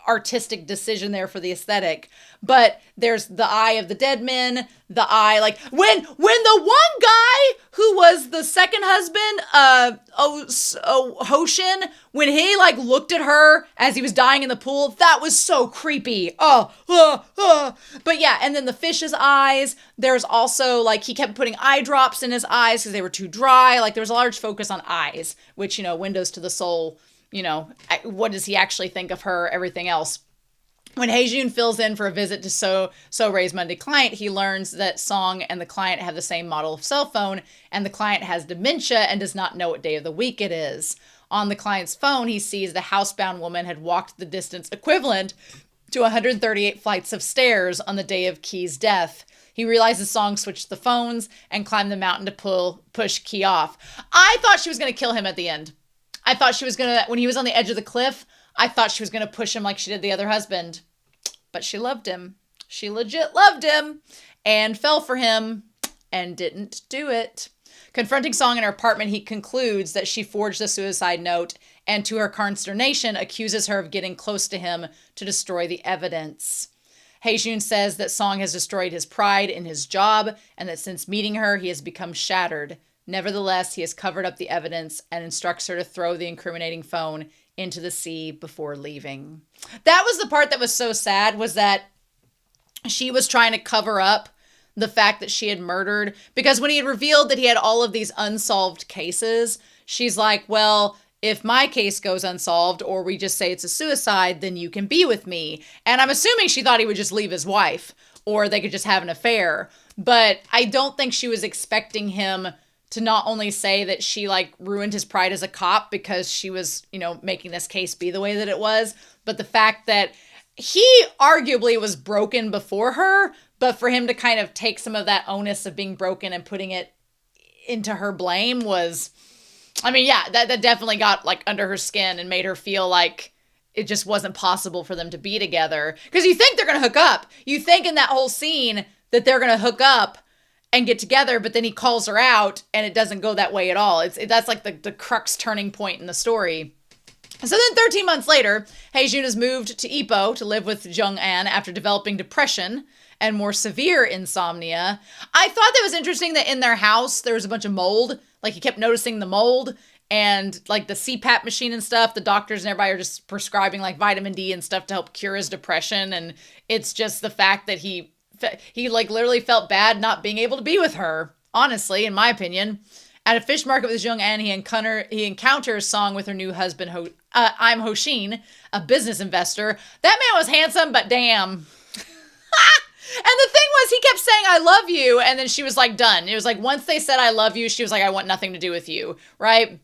artistic decision there for the aesthetic. But there's the eye of the dead men, the eye, like when the one guy who was the second husband, Hoshin, when he like looked at her as he was dying in the pool, that was so creepy. But yeah, and then the fish's eyes, there's also like he kept putting eye drops in his eyes because they were too dry. Like there was a large focus on eyes, which, windows to the soul, what does he actually think of her, everything else. When Haejun fills in for a visit to So-rae's Monday client, he learns that Song and the client have the same model of cell phone, and the client has dementia and does not know what day of the week it is. On the client's phone, he sees the housebound woman had walked the distance equivalent to 138 flights of stairs on the day of Key's death. He realizes Song switched the phones and climbed the mountain to push Key off. I thought she was going to kill him at the end. I thought she was going to, when he was on the edge of the cliff, I thought she was going to push him like she did the other husband. But she loved him. She legit loved him and fell for him and didn't do it. Confronting Song in her apartment, he concludes that she forged the suicide note and, to her consternation, accuses her of getting close to him to destroy the evidence. Haejun says that Song has destroyed his pride in his job and that since meeting her, he has become shattered. Nevertheless, he has covered up the evidence and instructs her to throw the incriminating phone into the sea before leaving. That was the part that was so sad, was that she was trying to cover up the fact that she had murdered, because when he had revealed that he had all of these unsolved cases, she's like, well, if my case goes unsolved or we just say it's a suicide, then you can be with me. And I'm assuming she thought he would just leave his wife or they could just have an affair. But I don't think she was expecting him to not only say that she like ruined his pride as a cop because she was, making this case be the way that it was, but the fact that he arguably was broken before her, but for him to kind of take some of that onus of being broken and putting it into her blame was, that definitely got like under her skin and made her feel like it just wasn't possible for them to be together. Because you think they're going to hook up. You think in that whole scene that they're going to hook up and get together, but then he calls her out and it doesn't go that way at all. That's like the crux turning point in the story. So then 13 months later, Haejun has moved to Ipoh to live with Jung-an after developing depression and more severe insomnia. I thought that was interesting that in their house, there was a bunch of mold. Like he kept noticing the mold and like the CPAP machine and stuff. The doctors and everybody are just prescribing like vitamin D and stuff to help cure his depression. And it's just the fact that he like literally felt bad not being able to be with her, honestly, in my opinion. At a fish market with Jung-an, he encounters Song with her new husband, I'm Hoshin, a business investor. That man was handsome, but damn. And the thing was, he kept saying, I love you, and then she was like, done. It was like, once they said I love you, she was like, I want nothing to do with you, right?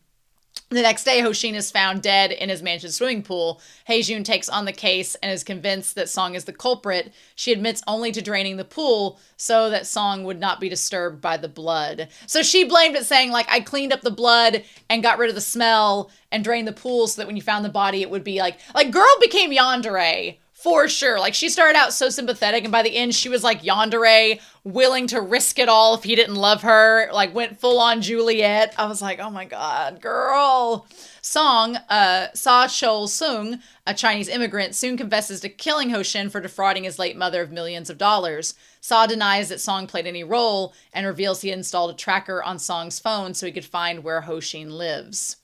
The next day, Hoshin is found dead in his mansion swimming pool. Haejun takes on the case and is convinced that Song is the culprit. She admits only to draining the pool so that Song would not be disturbed by the blood. So she blamed it, saying, like, I cleaned up the blood and got rid of the smell and drained the pool so that when you found the body, it would be like girl became yandere. For sure. Like, she started out so sympathetic, and by the end, she was like yandere, willing to risk it all if he didn't love her, like went full on Juliet. I was like, oh my God, girl. Song, Sa Chol Sung, a Chinese immigrant, soon confesses to killing Hoshin for defrauding his late mother of millions of dollars. Sa denies that Song played any role and reveals he installed a tracker on Song's phone so he could find where Hoshin lives.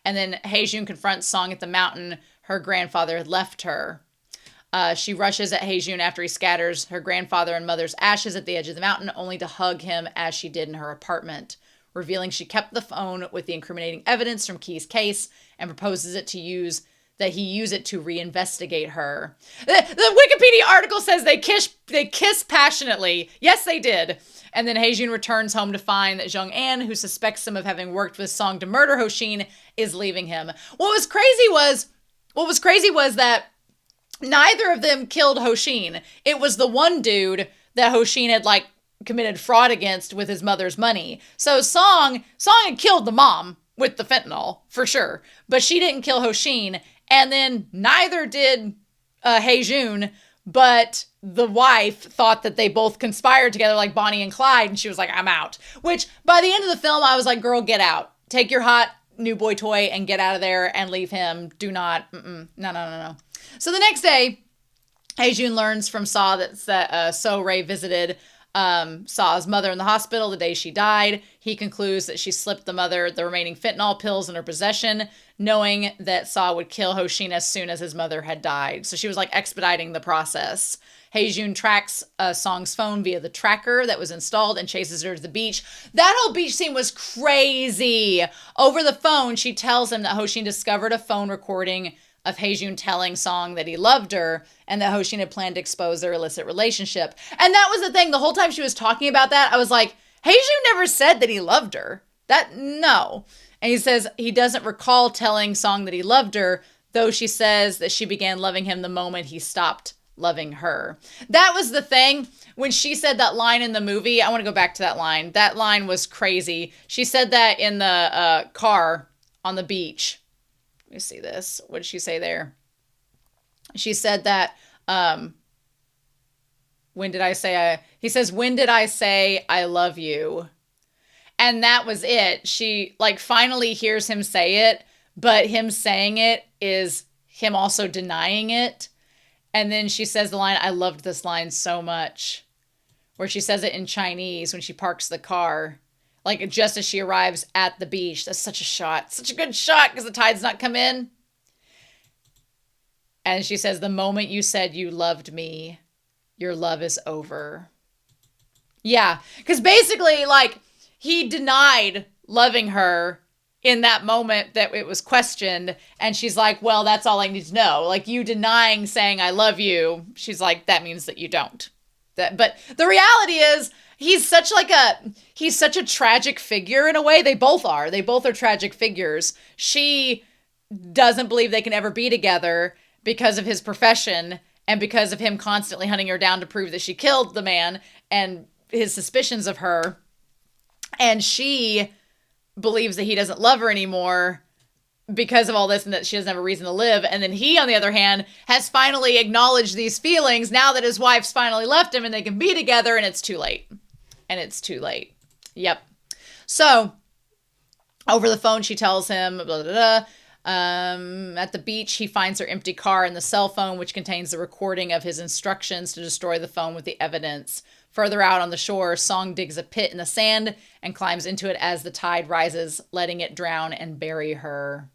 And then Haejun confronts Song at the mountain her grandfather had left her. She rushes at Haejun after he scatters her grandfather and mother's ashes at the edge of the mountain, only to hug him as she did in her apartment, revealing she kept the phone with the incriminating evidence from Key's case and proposes he use it to reinvestigate her. The Wikipedia article says they kiss passionately. Yes, they did. And then Haejun returns home to find that Jung-an, who suspects him of having worked with Song to murder Hoshin, is leaving him. What was crazy was that neither of them killed Hoshin. It was the one dude that Hoshin had like committed fraud against with his mother's money. So Song had killed the mom with the fentanyl for sure, but she didn't kill Hoshin. And then neither did Haejun, but the wife thought that they both conspired together like Bonnie and Clyde, and she was like, I'm out. Which by the end of the film, I was like, girl, get out. Take your hot new boy toy and get out of there and leave him. Do not. No. So the next day, Haejun learns from Saw that So Ray visited Saw's mother in the hospital the day she died. He concludes that she slipped the mother the remaining fentanyl pills in her possession, knowing that Saw would kill Hoshin as soon as his mother had died. So she was like expediting the process. Haejun tracks Song's phone via the tracker that was installed and chases her to the beach. That whole beach scene was crazy. Over the phone, she tells him that Hoshin discovered a phone recording of Haejun telling Song that he loved her and that Hoshin had planned to expose their illicit relationship. And that was the thing. The whole time she was talking about that, I was like, Haejun never said that he loved her. No. And he says he doesn't recall telling Song that he loved her, though she says that she began loving him the moment he stopped loving her. That was the thing. When she said that line in the movie, I want to go back to that line. That line was crazy. She said that in the car on the beach. Let me see this. What did she say there? She said that, when did I say he says, when did I say I love you? And that was it. She like finally hears him say it, but him saying it is him also denying it. And then she says the line, I loved this line so much, where she says it in Chinese when she parks the car. Like, just as she arrives at the beach. That's such a shot. Such a good shot because the tide's not come in. And she says, the moment you said you loved me, your love is over. Yeah. Because basically, like, he denied loving her in that moment that it was questioned. And she's like, well, that's all I need to know. Like, you denying saying I love you. She's like, that means that you don't. But the reality is, he's such a tragic figure in a way. They both are tragic figures. She doesn't believe they can ever be together because of his profession and because of him constantly hunting her down to prove that she killed the man and his suspicions of her. And she believes that he doesn't love her anymore because of all this and that she doesn't have a reason to live. And then he, on the other hand, has finally acknowledged these feelings now that his wife's finally left him and they can be together, and it's too late. Yep. So over the phone, she tells him, blah, blah, blah. At the beach, he finds her empty car and the cell phone, which contains the recording of his instructions to destroy the phone with the evidence. Further out on the shore, Song digs a pit in the sand and climbs into it as the tide rises, letting it drown and bury her.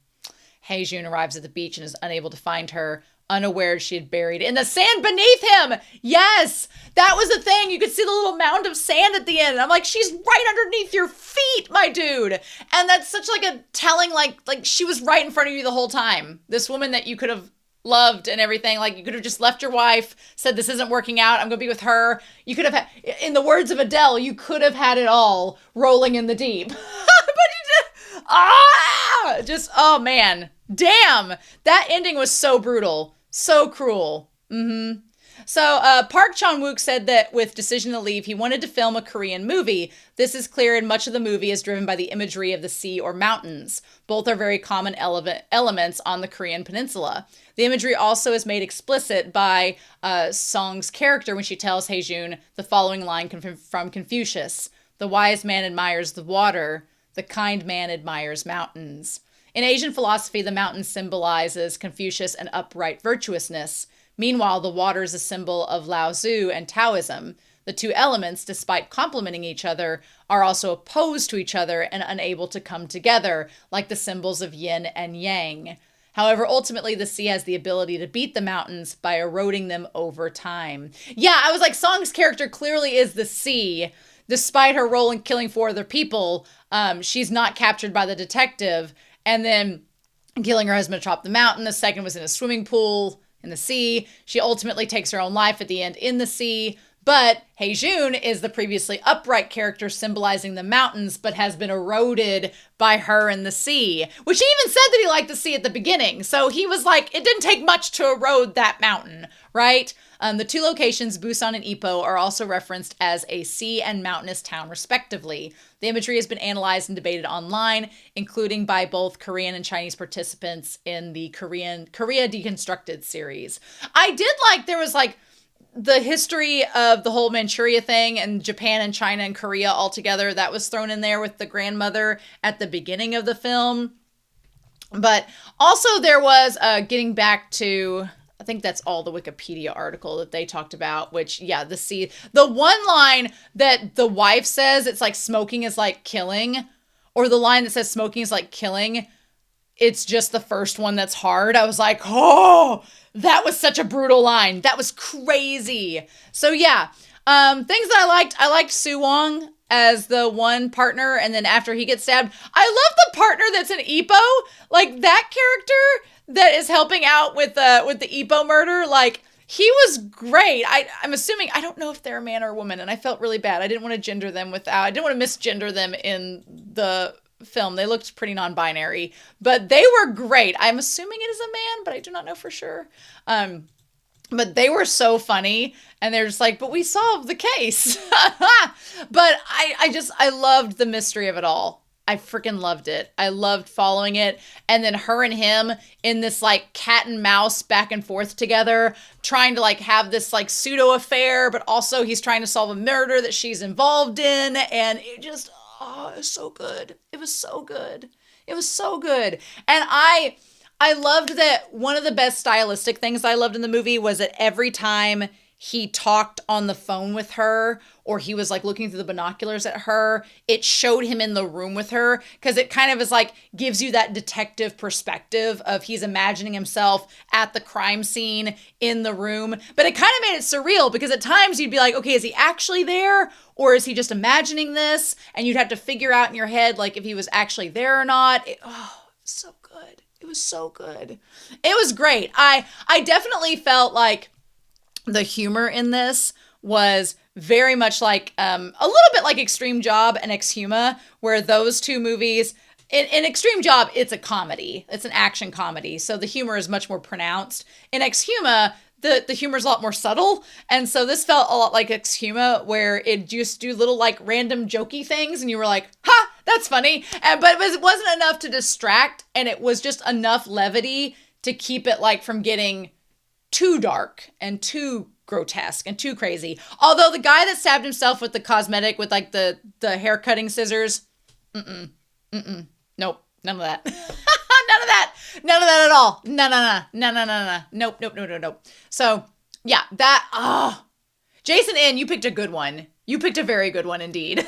Haejun arrives at the beach and is unable to find her, unaware she had buried in the sand beneath him. Yes, that was the thing. You could see the little mound of sand at the end. And I'm like, she's right underneath your feet, my dude. And that's such like a telling, like she was right in front of you the whole time. This woman that you could have loved and everything. Like, you could have just left your wife, said this isn't working out, I'm gonna be with her. You could have had, in the words of Adele, you could have had it all rolling in the deep. But you just oh man, damn, that ending was so brutal, so cruel. So Park Chan-wook said that with Decision to Leave, he wanted to film a Korean movie. This is clear, and much of the movie is driven by the imagery of the sea or mountains. Both are very common elements on the Korean peninsula. The imagery also is made explicit by Song's character when she tells Haejun the following line from Confucius. The wise man admires the water, the kind man admires mountains. In Asian philosophy, the mountain symbolizes Confucius and upright virtuousness. Meanwhile, the water is a symbol of Lao Tzu and Taoism. The two elements, despite complementing each other, are also opposed to each other and unable to come together, like the symbols of yin and yang. However, ultimately, the sea has the ability to beat the mountains by eroding them over time. Yeah, I was like, Song's character clearly is the sea. Despite her role in killing 4 other people, she's not captured by the detective. And then killing her husband atop the mountain. The second was in a swimming pool in the sea. She ultimately takes her own life at the end in the sea. But Haejun is the previously upright character symbolizing the mountains, but has been eroded by her in the sea. Which he even said that he liked the sea at the beginning. So he was like, it didn't take much to erode that mountain, right? The 2 locations, Busan and Ipoh, are also referenced as a sea and mountainous town, respectively. The imagery has been analyzed and debated online, including by both Korean and Chinese participants in the Korea Deconstructed series. I did like, there was like the history of the whole Manchuria thing and Japan and China and Korea all together. That was thrown in there with the grandmother at the beginning of the film. But also there was, getting back to I think that's all the Wikipedia article that they talked about, which, yeah, the one line that the wife says, it's like smoking is like killing, or the line that says smoking is like killing, it's just the first one that's hard. I was like, oh, that was such a brutal line. That was crazy. So yeah, things that I liked Sue Wong as the one partner, and then after he gets stabbed, I love the partner that's an Ipo, like that character that is helping out with the Ipo murder. Like, he was great. I'm assuming, I don't know if they're a man or a woman, and I felt really bad. I didn't want to gender them I didn't want to misgender them in the film. They looked pretty non-binary, but they were great. I'm assuming it is a man, but I do not know for sure. But they were so funny, and they're just like, but we solved the case. But I loved the mystery of it all. I freaking loved it. I loved following it. And then her and him in this like cat and mouse back and forth together, trying to like have this like pseudo affair, but also he's trying to solve a murder that she's involved in. And it just, oh, it was so good. It was so good. It was so good. And I loved that one of the best stylistic things I loved in the movie was that every time he talked on the phone with her, or he was like looking through the binoculars at her, it showed him in the room with her, because it kind of is like gives you that detective perspective of he's imagining himself at the crime scene in the room. But it kind of made it surreal, because at times you'd be like, okay, is he actually there, or is he just imagining this? And you'd have to figure out in your head like if he was actually there or not. So good. It was so good. It was great. I definitely felt like the humor in this was very much like a little bit like Extreme Job and Exhuma, where those two movies, in Extreme Job, it's a comedy. It's an action comedy. So the humor is much more pronounced. In Exhuma, the humor is a lot more subtle. And so this felt a lot like Exhuma, where it just do little like random jokey things. And you were like, ha, that's funny. But it wasn't enough to distract. And it was just enough levity to keep it like from getting too dark and too grotesque and too crazy. Although the guy that stabbed himself with the cosmetic, with like the hair cutting scissors, nope, none of that. None of that at all. No. Nope. So yeah, Jason N, you picked a good one. You picked a very good one indeed.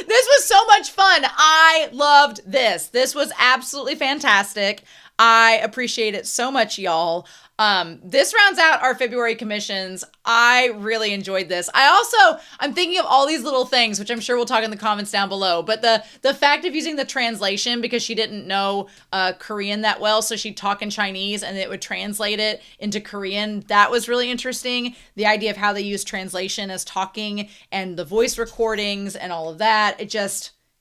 This was so much fun. I loved this. This was absolutely fantastic. I appreciate it so much, y'all. This rounds out our February commissions. I really enjoyed this. I'm thinking of all these little things, which I'm sure we'll talk in the comments down below, but the fact of using the translation, because she didn't know Korean that well, so she'd talk in Chinese and it would translate it into Korean. That was really interesting. The idea of how they use translation as talking, and the voice recordings and all of that.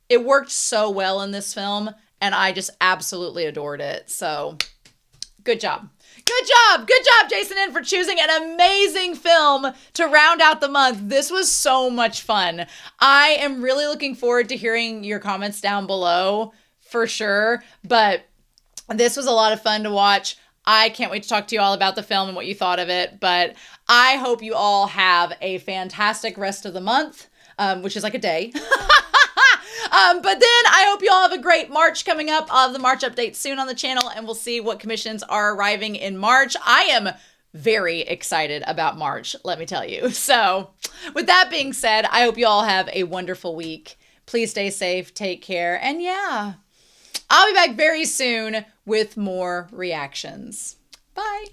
It worked so well in this film, and I just absolutely adored it. So good job. Good job, Jason N, for choosing an amazing film to round out the month. This was so much fun. I am really looking forward to hearing your comments down below for sure, but this was a lot of fun to watch. I can't wait to talk to you all about the film and what you thought of it, but I hope you all have a fantastic rest of the month, which is like a day. But then I hope you all have a great March coming up. I'll have the March update soon on the channel, and we'll see what commissions are arriving in March. I am very excited about March, let me tell you. So with that being said, I hope you all have a wonderful week. Please stay safe, take care, and yeah, I'll be back very soon with more reactions. Bye.